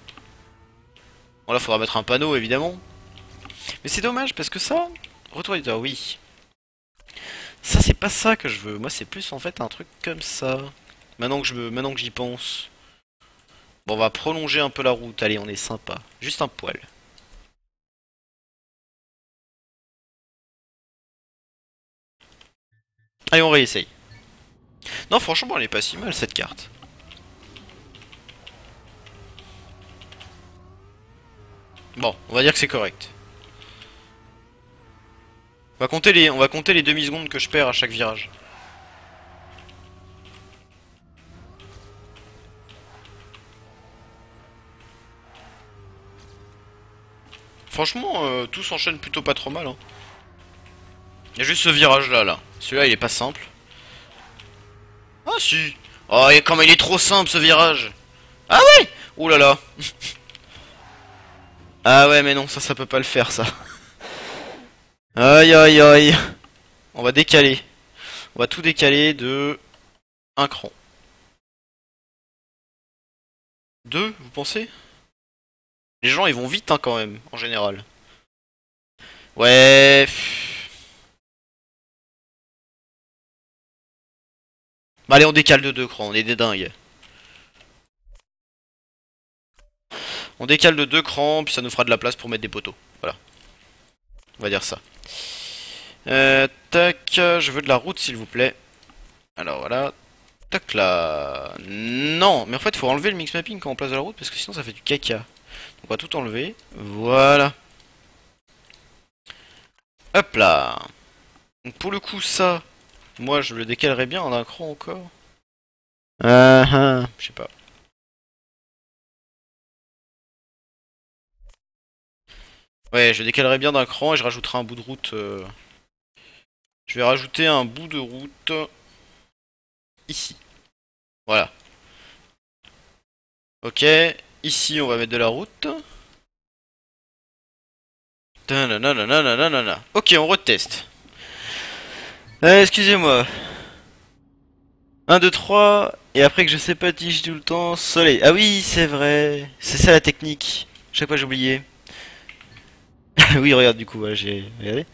Bon, là, faudra mettre un panneau évidemment. Mais c'est dommage parce que ça. Retour éditeur, oui. Ça, c'est pas ça que je veux. Moi, c'est plus en fait un truc comme ça. Maintenant que j'y pense. Bon, on va prolonger un peu la route. Allez, on est sympa. Juste un poil. Allez, on réessaye. Non, franchement, elle est pas si mal cette carte. Bon, on va dire que c'est correct. On va compter les demi-secondes que je perds à chaque virage. Franchement, tout s'enchaîne plutôt pas trop mal. Hein. Il y a juste ce virage là. Celui-là, il est pas simple. Ah si. Oh, et comment il est trop simple ce virage. Ah ouais. Ouh là là. Ah ouais, mais non, ça peut pas le faire ça. Aïe aïe aïe. On va décaler. On va tout décaler de un cran. Deux, vous pensez? Les gens ils vont vite hein, quand même, en général. Ouais. Bah allez, on décale de deux crans, on est des dingues. On décale de deux crans, puis ça nous fera de la place pour mettre des poteaux. Voilà. On va dire ça. Tac, je veux de la route s'il vous plaît. Alors voilà. Tac là. Non, mais en fait, faut enlever le mix mapping quand on place de la route parce que sinon ça fait du caca. Donc on va tout enlever. Voilà. Hop là. Donc pour le coup, ça, moi je le décalerais bien en un cran encore. Je sais pas. Ouais, je décalerais bien d'un cran et je rajouterai un bout de route. Je vais rajouter un bout de route ici. Voilà. Ok. Ici, on va mettre de la route. Tananananananana. Ok, on reteste. Excusez-moi. 1, 2, 3. Et après que je sais pas tige tout le temps. Soleil. Ah oui, c'est vrai. C'est ça la technique. Chaque fois j'ai oublié. Oui, regarde du coup, ouais, j'ai. Regardez.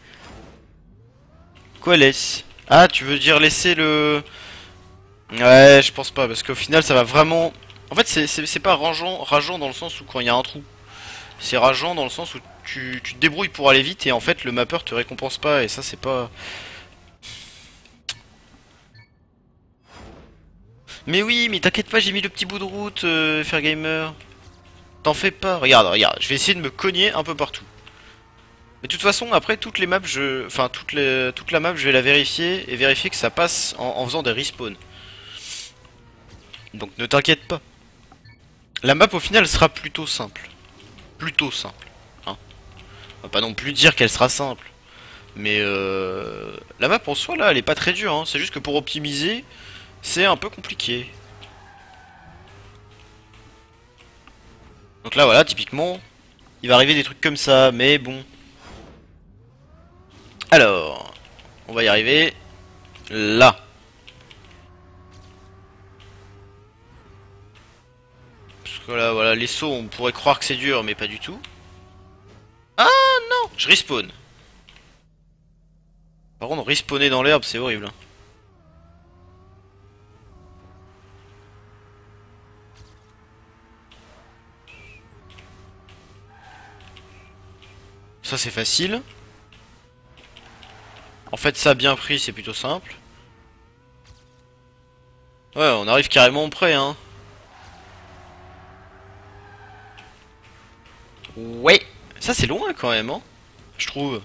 Quoi laisse? Ah, tu veux dire laisser le. Ouais, je pense pas, parce qu'au final ça va vraiment. En fait, c'est pas rageant dans le sens où quand il y a un trou. C'est rageant dans le sens où tu te débrouilles pour aller vite et en fait le mapper te récompense pas et ça c'est pas. Mais oui, mais t'inquiète pas, j'ai mis le petit bout de route, Fair Gamer. T'en fais pas. Regarde, regarde, je vais essayer de me cogner un peu partout. Mais de toute façon, après toutes les maps, enfin toute la map, je vais la vérifier et vérifier que ça passe en faisant des respawns. Donc ne t'inquiète pas. La map au final sera plutôt simple. Plutôt simple. Hein. On va pas non plus dire qu'elle sera simple. Mais la map en soi là, elle est pas très dure. Hein. C'est juste que pour optimiser, c'est un peu compliqué. Donc là voilà, typiquement, il va arriver des trucs comme ça, mais bon. Alors, on va y arriver. Là. Parce que là, voilà, les sauts, on pourrait croire que c'est dur, mais pas du tout. Ah non, je respawn. Par contre, respawner dans l'herbe, c'est horrible. Ça, c'est facile. En fait, ça bien pris, c'est plutôt simple. Ouais, on arrive carrément près, hein. Ouais. Ça, c'est loin quand même, hein. Je trouve.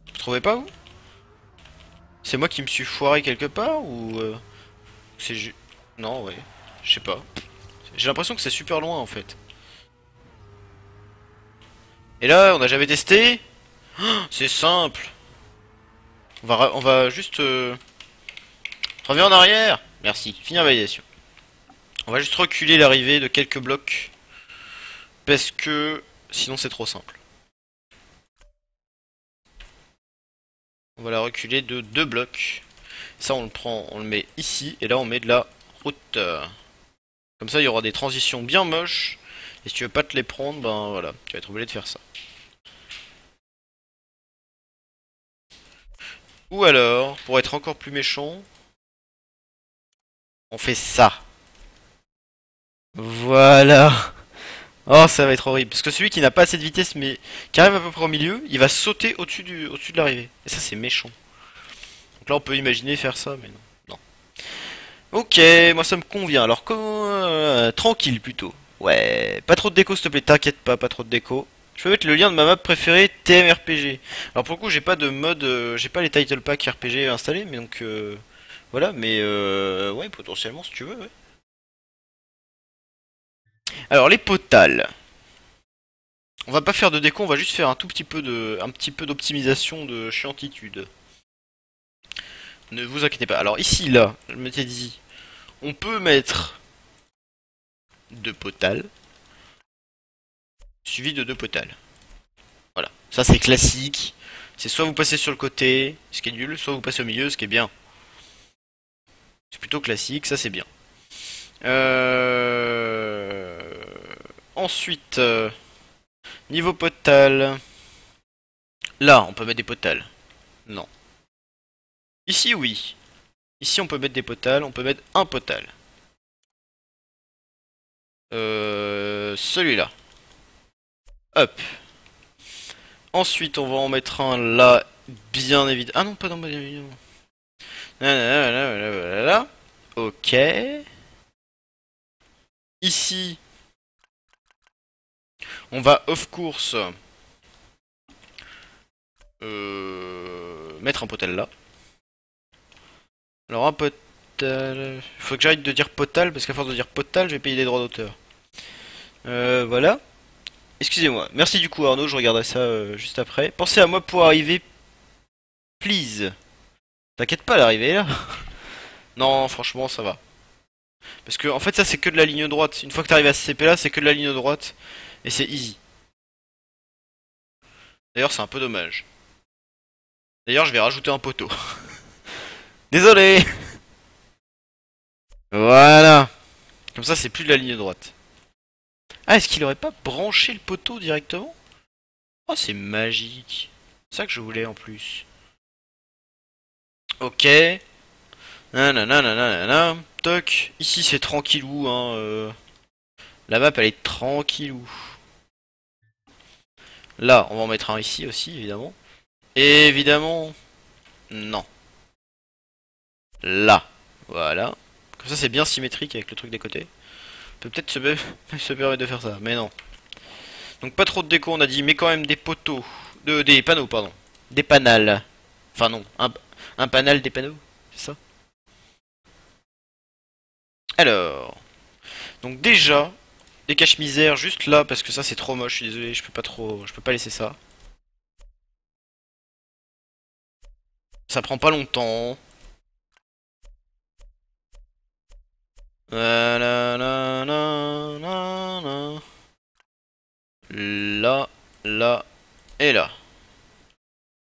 Vous trouvez pas, vous? C'est moi qui me suis foiré quelque part ou c'est juste. Non, ouais. Je sais pas. J'ai l'impression que c'est super loin en fait. Et là, on n'a jamais testé. C'est simple. On va juste. Reviens en arrière. Merci. Finir validation. On va juste reculer l'arrivée de quelques blocs. Parce que sinon c'est trop simple. On va la reculer de 2 blocs. Ça on le prend, on le met ici. Et là on met de la route. Comme ça il y aura des transitions bien moches. Et si tu veux pas te les prendre, ben voilà, tu vas être obligé de faire ça. Ou alors, pour être encore plus méchant, on fait ça. Voilà. Oh, ça va être horrible. Parce que celui qui n'a pas assez de vitesse, mais qui arrive à peu près au milieu, il va sauter au-dessus de l'arrivée. Et ça, c'est méchant. Donc là, on peut imaginer faire ça, mais non. Non. Ok, moi ça me convient. Alors, tranquille plutôt. Ouais, pas trop de déco, s'il te plaît. T'inquiète pas, pas trop de déco. Je peux mettre le lien de ma map préférée, TMRPG. Alors pour le coup, j'ai pas de mode, j'ai pas les title packs RPG installés, mais donc voilà. Mais ouais, potentiellement, si tu veux. Ouais. Alors les potales. On va pas faire de déco, on va juste faire un tout petit peu d'optimisation de chiantitude. Ne vous inquiétez pas. Alors ici, là, je m'étais dit, on peut mettre 2 potales, suivi de 2 potales. Voilà. Ça c'est classique. C'est soit vous passez sur le côté, ce qui est nul, soit vous passez au milieu, ce qui est bien. C'est plutôt classique, ça c'est bien. Ensuite, niveau potale. Là, on peut mettre des potales. Non. Ici, oui. Ici, on peut mettre des potales. On peut mettre un potal. Celui-là. Hop. Ensuite, on va en mettre un là, bien évidemment. Ah non, pas dans bien évidemment. Là. Ok. Ici, on va of course mettre un potal là. Alors un potal... Faut que j'arrête de dire potal parce qu'à force de dire potal, je vais payer des droits d'auteur. Voilà. Excusez-moi. Merci du coup Arnaud, je regarderai ça juste après. Pensez à moi pour arriver, please. T'inquiète pas, l'arrivée est là. Non, franchement, ça va. Parce que en fait ça c'est que de la ligne droite. Une fois que t'arrives à ce CP là, c'est que de la ligne droite. Et c'est easy. D'ailleurs c'est un peu dommage. D'ailleurs je vais rajouter un poteau. Désolé. Voilà. Comme ça c'est plus de la ligne droite. Ah, est-ce qu'il aurait pas branché le poteau directement? Oh, c'est magique. C'est ça que je voulais en plus. Ok. Nanana. Toc. Ici c'est tranquillou, hein. La map elle est tranquillou. Là, on va en mettre un ici aussi, évidemment. Et évidemment... Non. Là. Voilà. Comme ça c'est bien symétrique avec le truc des côtés. On peut peut-être se permettre de faire ça, mais non. Donc pas trop de déco, on a dit, mais quand même des poteaux. Des panneaux, pardon. Des panels. Enfin non, un panel des panneaux, c'est ça. Alors, donc déjà, des caches-misères juste là, parce que ça c'est trop moche, je suis désolé, je peux pas laisser ça. Ça prend pas longtemps. Là, là, et là.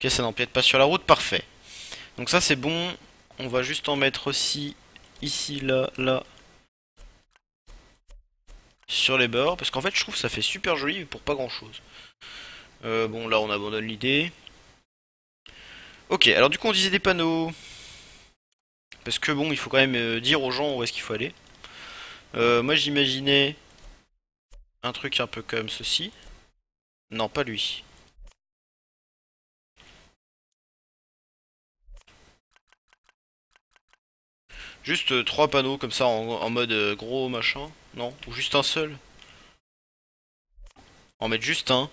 Ok, ça n'empiète pas sur la route, parfait. Donc ça c'est bon, on va juste en mettre aussi, ici, là, là. Sur les bords, parce qu'en fait je trouve que ça fait super joli pour pas grand chose. Bon là on abandonne l'idée. Ok, alors du coup on disait des panneaux. Parce que bon, il faut quand même dire aux gens où est-ce qu'il faut aller. Moi j'imaginais un truc un peu comme ceci. Non, pas lui. Juste trois panneaux comme ça en mode gros machin. Non, ou juste un seul. En mettre juste un.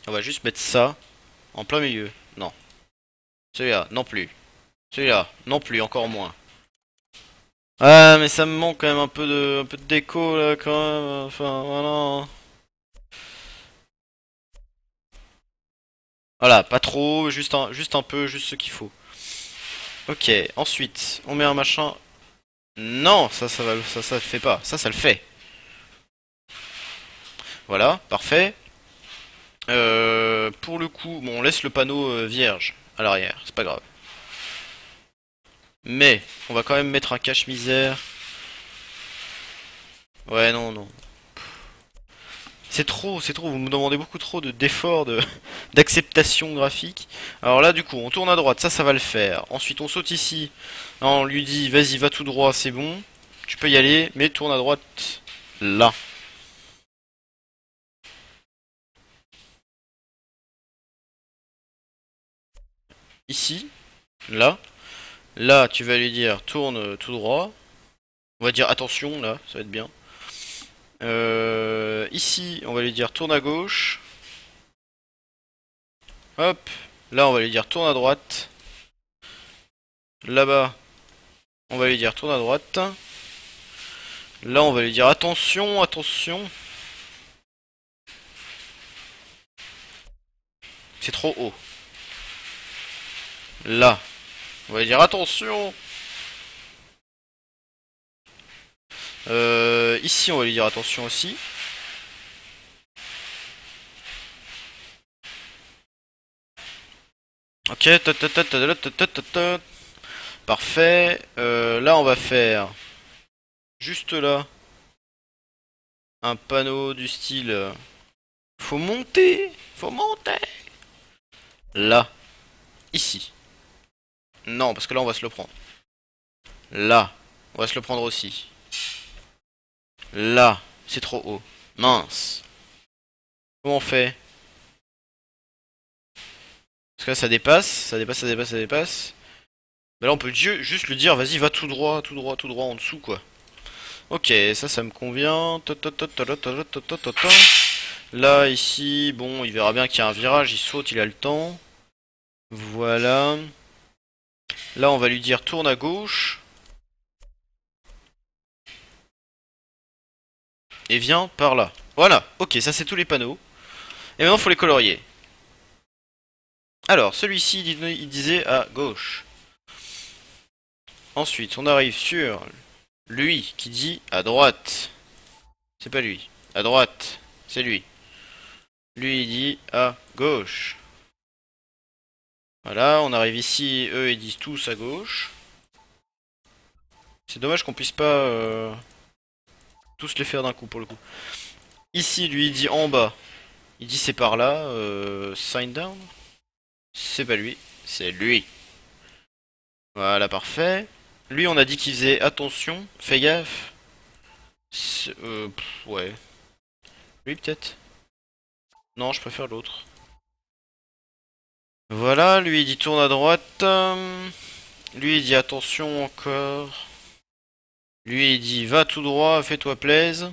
On va juste mettre ça en plein milieu. Non. Celui-là, non plus. Celui-là, non plus, encore moins. Ah, mais ça me manque quand même un peu de déco là quand même. Enfin, voilà. Voilà, pas trop, juste un peu, juste ce qu'il faut. Ok, ensuite, on met un machin. Non, ça le fait pas. Ça le fait. Voilà, parfait. Pour le coup, bon, on laisse le panneau vierge à l'arrière, c'est pas grave. Mais, on va quand même mettre un cache-misère. Ouais, non, non. C'est trop, vous me demandez beaucoup trop d'efforts, d'acceptation graphique. Alors là, du coup, on tourne à droite, ça va le faire. Ensuite, on saute ici. Là, on lui dit, vas-y, va tout droit, c'est bon. Tu peux y aller, mais tourne à droite, là. Ici, là. Là, tu vas lui dire, tourne tout droit. On va dire, attention, là, ça va être bien. Ici, on va lui dire, tourne à gauche. Hop. Là, on va lui dire, tourne à droite. Là-bas, on va lui dire tourne à droite. Là, on va lui dire attention, attention. C'est trop haut. Là, on va lui dire attention. Ici, on va lui dire attention aussi. Ok, parfait. Là, on va faire juste là un panneau du style. Faut monter, faut monter. Là, ici. Non, parce que là, on va se le prendre. Là, on va se le prendre aussi. Là, c'est trop haut. Mince. Comment on fait? Parce que là, ça dépasse, ça dépasse. Bah là on peut juste lui dire vas-y va tout droit, tout droit, tout droit en dessous quoi. Ok, ça me convient. Là ici, bon il verra bien qu'il y a un virage, il saute, il a le temps. Voilà. Là on va lui dire tourne à gauche. Et viens par là. Voilà, ok, ça c'est tous les panneaux. Et maintenant faut les colorier. Alors, celui-ci il disait à gauche. Ensuite, on arrive sur lui qui dit à droite. C'est pas lui. À droite, c'est lui. Lui il dit à gauche. Voilà, on arrive ici, eux ils disent tous à gauche. C'est dommage qu'on puisse pas tous les faire d'un coup pour le coup. Ici, lui il dit en bas. Il dit c'est par là, sign down. C'est pas lui, c'est lui. Voilà, parfait. Lui on a dit qu'il faisait attention, fais gaffe. Ouais. Lui peut-être. Non, je préfère l'autre. Voilà, lui il dit tourne à droite. Lui il dit attention encore. Lui il dit va tout droit, fais-toi plaise.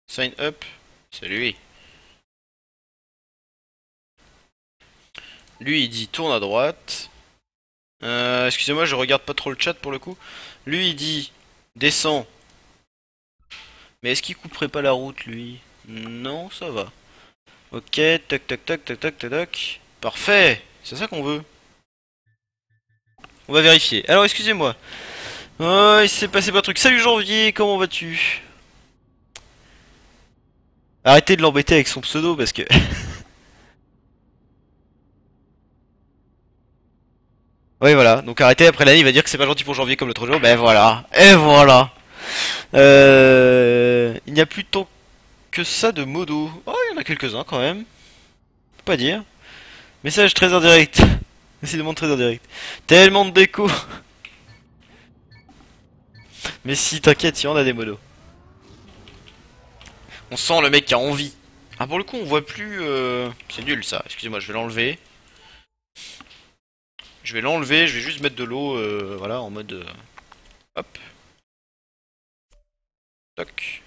Sign up, c'est lui. Lui il dit tourne à droite. Excusez-moi, je regarde pas trop le chat pour le coup. Lui il dit descends. Mais est-ce qu'il couperait pas la route lui? Non, ça va. Ok, tac tac tac tac tac tac tac. Parfait, c'est ça qu'on veut. On va vérifier. Alors excusez-moi. Oh, il s'est passé pas de truc. Salut Janvier, comment vas-tu? Arrêtez de l'embêter avec son pseudo parce que... Oui voilà, donc arrêtez, après l'année il va dire que c'est pas gentil pour Janvier comme l'autre jour. Ben voilà, et voilà. Il n'y a plus tant que ça de modos. Oh, il y en a quelques-uns quand même. Faut pas dire. Message très indirect. Décidément très indirect. Tellement de déco. Mais si, t'inquiète, il y en a des modos. On sent le mec qui a envie. Ah pour le coup on voit plus... C'est nul ça, excusez-moi, je vais l'enlever. Je vais l'enlever, je vais juste mettre de l'eau, voilà, en mode... Hop. Toc.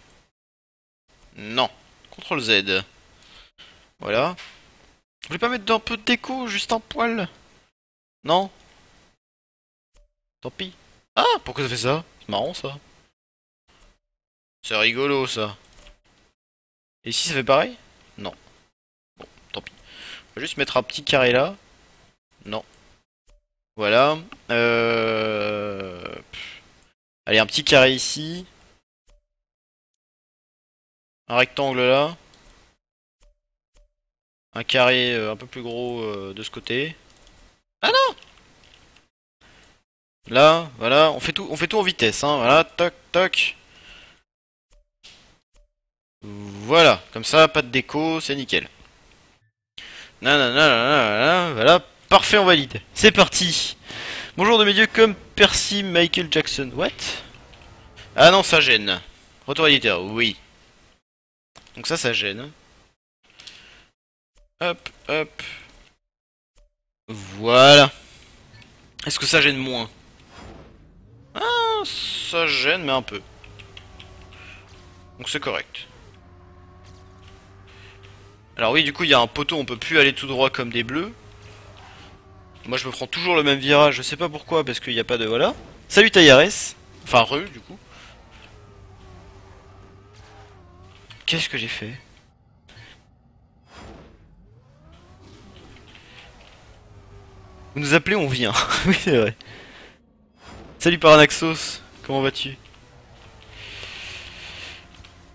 Non. CTRL Z. Voilà. Vous voulez pas mettre un peu de déco, juste un poil? Non? Tant pis. Ah, pourquoi ça fait ça? C'est marrant ça. C'est rigolo ça. Et ici ça fait pareil? Non. Bon, tant pis. On va juste mettre un petit carré là. Non. Voilà. Allez, un petit carré ici. Un rectangle là. Un carré un peu plus gros de ce côté. Ah non! Là, voilà, on fait tout en vitesse, hein. Voilà, toc, toc. Voilà, comme ça, pas de déco, c'est nickel. Nanana, voilà, parfait, on valide. C'est parti. Bonjour de mes dieux, comme Percy Michael Jackson. What? Ah non, ça gêne. Retour éditeur, oui. Donc ça gêne. Hop, hop. Voilà. Est-ce que ça gêne moins? Ah, ça gêne, mais un peu. Donc c'est correct. Alors oui, du coup, il y a un poteau, on peut plus aller tout droit comme des bleus. Moi, je me prends toujours le même virage, je sais pas pourquoi, parce qu'il n'y a pas de... Voilà. Salut Tayares. Enfin, du coup. Qu'est-ce que j'ai fait? Vous nous appelez, on vient. Oui, c'est vrai. Salut Paranaxos, comment vas-tu?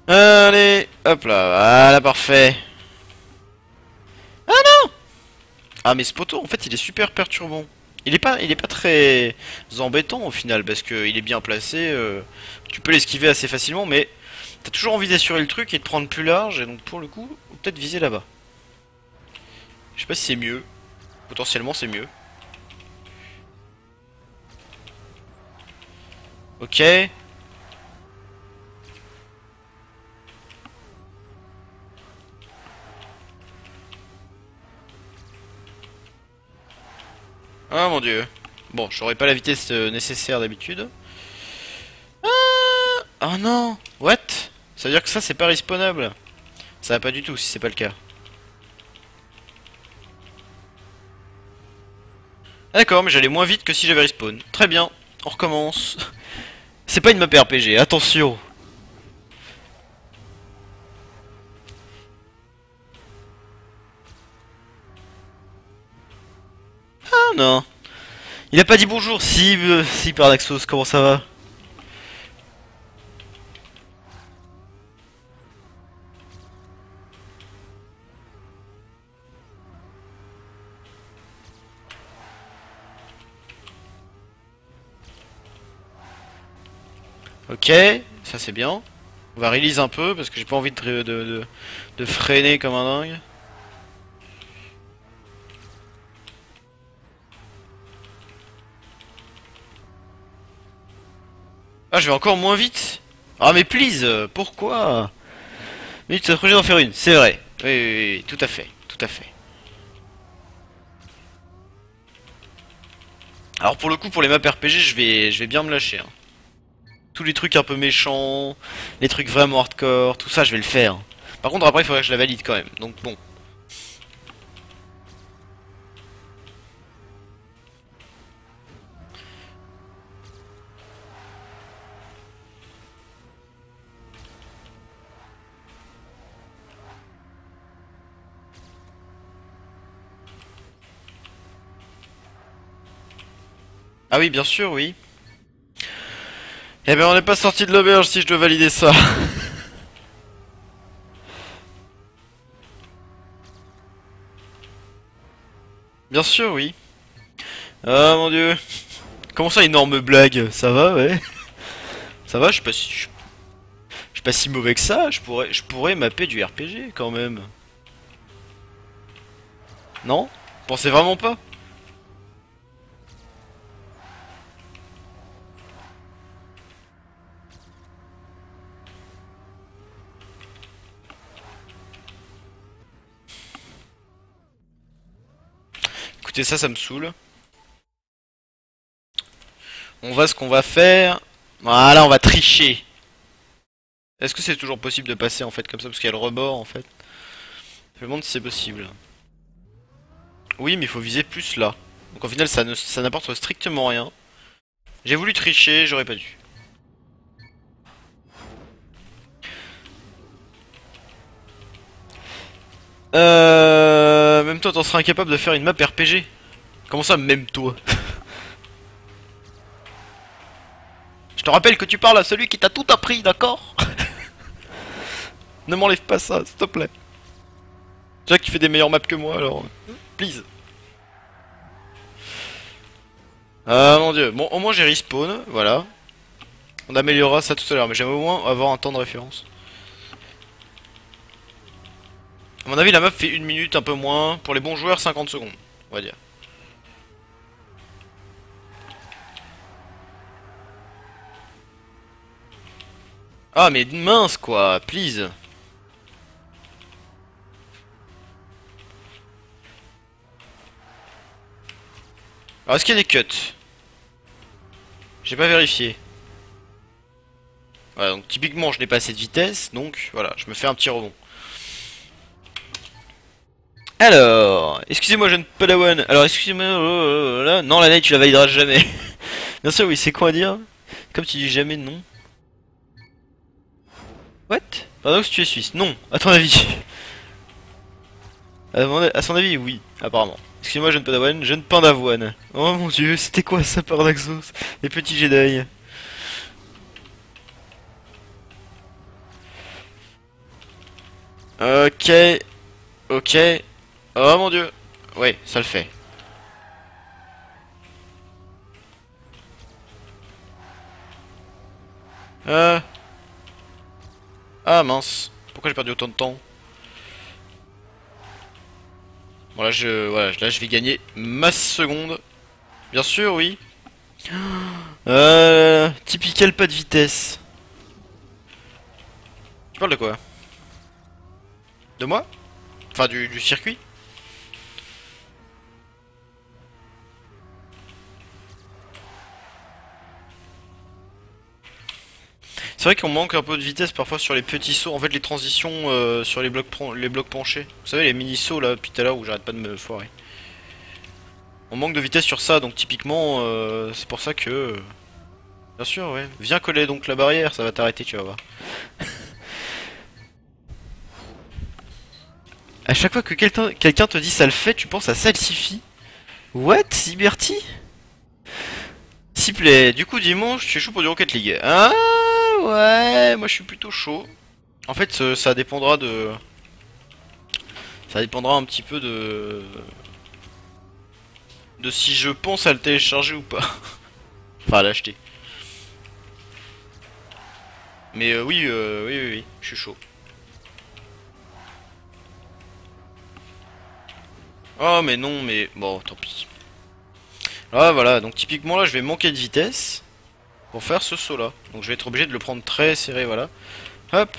Allez, hop là, voilà, parfait. Ah mais ce poteau, en fait, il est super perturbant. Il est pas très embêtant au final, parce qu'il est bien placé. Tu peux l'esquiver assez facilement, mais t'as toujours envie d'assurer le truc et de prendre plus large, et donc pour le coup, peut-être viser là-bas. Je sais pas si c'est mieux. Potentiellement, c'est mieux. Ok. Ah mon dieu. Bon, j'aurais pas la vitesse nécessaire d'habitude. Oh non! What? Ça veut dire que ça c'est pas respawnable. Ça va pas du tout si c'est pas le cas. D'accord, mais j'allais moins vite que si j'avais respawn. Très bien, on recommence. C'est pas une map RPG, attention. Ah non. Il a pas dit bonjour. Si Paradoxos, comment ça va? Ok, ça c'est bien. On va release un peu parce que j'ai pas envie de freiner comme un dingue. Ah, je vais encore moins vite. Ah mais please, pourquoi? Mais tu t'as projet d'en faire une, c'est vrai. Oui, tout à fait, tout à fait. Alors pour le coup, pour les maps RPG, je vais bien me lâcher, hein. Tous les trucs un peu méchants, les trucs vraiment hardcore, tout ça, je vais le faire. Par contre, après, il faudrait que je la valide quand même. Donc bon. Ah oui, bien sûr, oui. Eh ben, on n'est pas sorti de l'auberge si je dois valider ça. Bien sûr, oui. Ah mon dieu. Comment ça, énorme blague? Ça va, ouais. Ça va, je suis pas si mauvais que ça. Je pourrais mapper du RPG quand même. Non? Pensez vraiment pas? Écoutez, ça me saoule. On va ce qu'on va faire. Voilà, on va tricher. Est-ce que c'est toujours possible de passer en fait comme ça parce qu'il y a le rebord en fait? Je me demande si c'est possible. Oui, mais il faut viser plus là. Donc au final, ça n'apporte strictement rien. J'ai voulu tricher, j'aurais pas dû. Même toi, t'en serais incapable de faire une map RPG. Comment ça, même toi? Je te rappelle que tu parles à celui qui t'a tout appris, d'accord? Ne m'enlève pas ça, s'il te plaît. Déjà que tu fais des meilleures maps que moi, alors... Please. Ah mon dieu. Bon, au moins j'ai respawn, voilà. On améliorera ça tout à l'heure, mais j'aimerais au moins avoir un temps de référence. À mon avis, la map fait 1 minute, un peu moins. Pour les bons joueurs, 50 secondes, on va dire. Ah, mais mince quoi, please. Alors, est-ce qu'il y a des cuts? J'ai pas vérifié. Voilà, donc typiquement, je n'ai pas assez de vitesse, donc voilà, je me fais un petit rebond. Alors, excusez-moi, jeune padawan. Alors, excusez-moi, non, la night, tu la valideras jamais. Bien sûr, oui, c'est quoi à dire? Comme tu dis jamais non. What? Pardon, que tu es suisse. Non, à ton avis. À son avis, oui, apparemment. Excusez-moi, jeune padawan, jeune pain d'avoine. Oh mon dieu, c'était quoi ça, Paradoxos? Les petits Jedi. Ok, ok. Oh mon dieu. Ouais, ça le fait. Euh... Ah mince. Pourquoi j'ai perdu autant de temps? Bon voilà, là je vais gagner masse seconde. Bien sûr, oui. Typical pas de vitesse. Tu parles de quoi? De moi? Enfin du circuit? C'est vrai qu'on manque un peu de vitesse parfois sur les petits sauts. En fait, les transitions sur les blocs penchés. Vous savez, les mini sauts là, depuis tout à l'heure où j'arrête pas de me foirer. On manque de vitesse sur ça, donc typiquement, c'est pour ça que. Bien sûr, ouais. Viens coller donc la barrière, ça va t'arrêter, tu vas voir. À chaque fois que quelqu'un te dit ça le fait, tu penses à Salsify. What, Liberty? S'il te plaît, du coup dimanche, tu es chaud pour du Rocket League. Ah ouais, moi je suis plutôt chaud. En fait, ça dépendra de. Ça dépendra un petit peu de si je pense à le télécharger ou pas. Enfin, à l'acheter. Mais oui, oui, je suis chaud. Oh, mais non, mais bon, tant pis. Ah, voilà, donc typiquement là, je vais manquer de vitesse pour faire ce saut là. Donc je vais être obligé de le prendre très serré, voilà. Hop.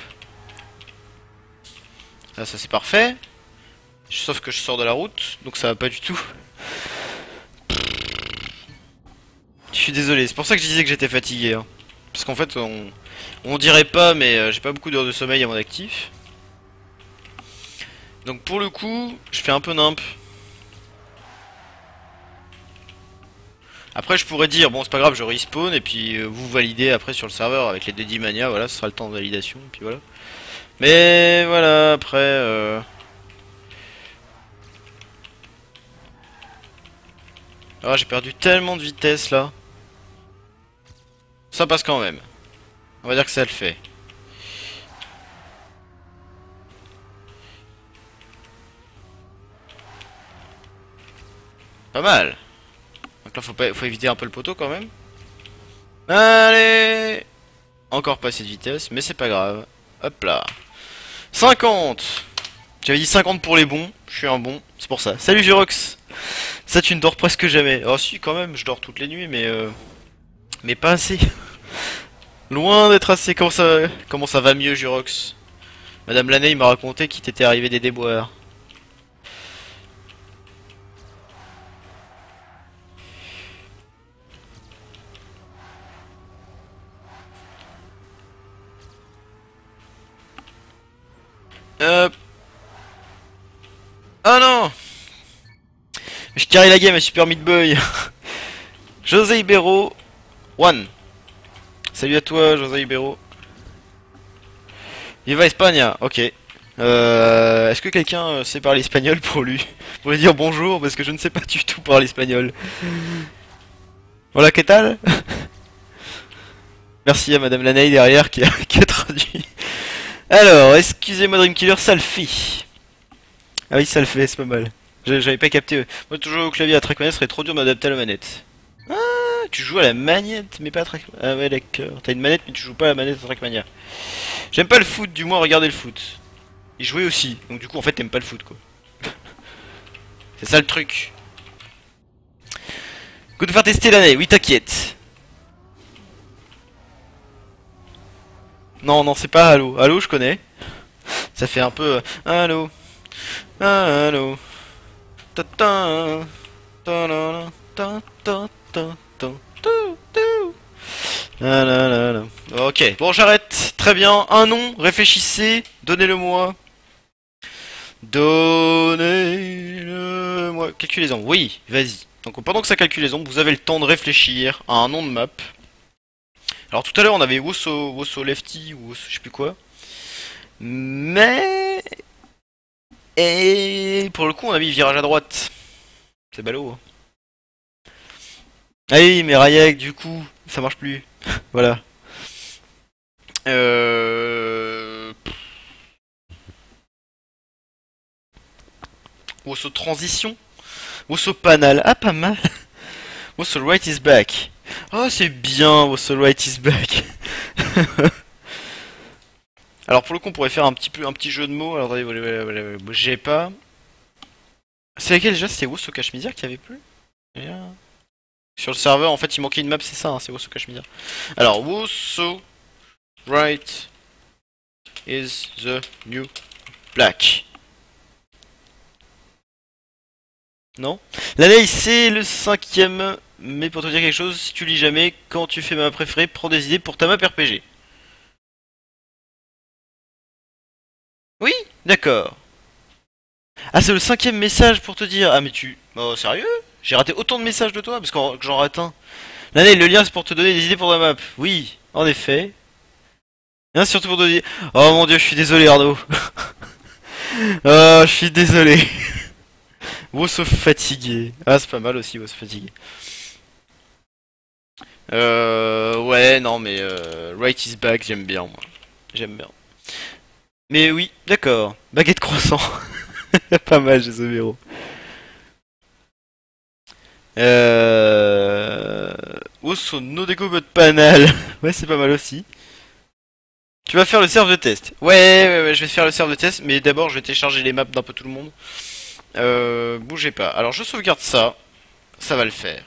Là, ça c'est parfait. Sauf que je sors de la route, donc ça va pas du tout. Je suis désolé, c'est pour ça que je disais que j'étais fatigué. Hein. Parce qu'en fait, on dirait pas, mais j'ai pas beaucoup d'heures de sommeil à mon actif. Donc pour le coup, je fais un peu nimp. Après je pourrais dire, bon c'est pas grave, je respawn et puis vous validez après sur le serveur avec les Deadly Mania, voilà, ce sera le temps de validation, et puis voilà. Mais voilà, après... Ah, j'ai perdu tellement de vitesse là. Ça passe quand même. On va dire que ça le fait. Pas mal. Donc là faut éviter un peu le poteau quand même. Allez. Encore pas assez de vitesse, mais c'est pas grave. Hop là. 50. J'avais dit 50 pour les bons. Je suis un bon, c'est pour ça. Salut Jurox. Ça tu ne dors presque jamais. Oh si quand même, je dors toutes les nuits, mais pas assez. Loin d'être assez. Comment ça va mieux Jurox? Madame Laney m'a raconté qu'il t'était arrivé des déboires. Hop. Oh non. Je carry la game à Super Meat Boy. José Ibero. One. Salut à toi José Ibero. Viva España. Ok. Est-ce que quelqu'un sait parler espagnol pour lui? Pour lui dire bonjour parce que je ne sais pas du tout parler espagnol. Voilà, ¿qué tal? Merci à Madame Laney derrière qui a traduit. Alors, excusez-moi Dreamkiller, ça le fait. Ah oui, ça le fait, c'est pas mal. J'avais pas capté. Moi, toujours au clavier à Trackmania, ce serait trop dur de m'adapter à la manette. Ah, tu joues à la manette, mais pas à Trackmania. Ah ouais, d'accord. T'as une manette, mais tu joues pas à la manette à Trackmania. J'aime pas le foot, du moins regarder le foot. Et jouer aussi. Donc du coup, en fait, t'aimes pas le foot, quoi. C'est ça le truc. Good de faire tester l'année, oui, t'inquiète. Non, non, c'est pas Halo. Halo, je connais. Ça fait un peu... Halo. Halo. Ta ta ta la ta ta ta ta ta la la. Ok, bon j'arrête. Très bien. Un nom, réfléchissez. Donnez-le-moi. Donnez-le-moi. Calculez les ombres. Oui, vas-y. Donc pendant que ça calcule les ombres, vous avez le temps de réfléchir à un nom de map. Alors tout à l'heure on avait Wosso Lefty ou Wosso, je sais plus quoi. Mais... Et pour le coup on a mis virage à droite. C'est ballot. Hein. Ah oui mais Rayek du coup ça marche plus. Voilà. Wosso transition. Wosso panal. Ah pas mal. Wosso right is back. Oh c'est bien Wosso right is back. Alors pour le coup on pourrait faire un petit jeu de mots. Alors attendez, j'ai pas. C'est laquelle déjà? C'était Wosso Cashmere qui avait plus? Sur le serveur en fait il manquait une map, c'est ça, hein, c'est Wosso Cashmere. Alors Wosso right is the new black. Non? L'année c'est le 5ème, mais pour te dire quelque chose, si tu lis jamais, quand tu fais ma map préférée, prends des idées pour ta map RPG. D'accord. Ah, c'est le cinquième message pour te dire. Ah, mais tu... Oh, sérieux? J'ai raté autant de messages de toi parce que j'en rate un. L'année, le lien c'est pour te donner des idées pour la map. Oui, en effet. Hein, surtout pour te dire... Oh mon dieu, je suis désolé Arnaud. Oh, je suis désolé. Wosso fatigué. Ah, c'est pas mal aussi, Wosso fatigué. Ouais, non, mais Right is back, j'aime bien, moi. J'aime bien. Mais oui, d'accord. Baguette croissant. Pas mal, j'ai ce héros. Euh... Osso no deco but panal. Ouais, c'est pas mal aussi. Tu vas faire le serve de test. Ouais, je vais faire le serve de test, mais d'abord je vais télécharger les maps d'un peu tout le monde. Bougez pas. Alors je sauvegarde ça. Ça va le faire.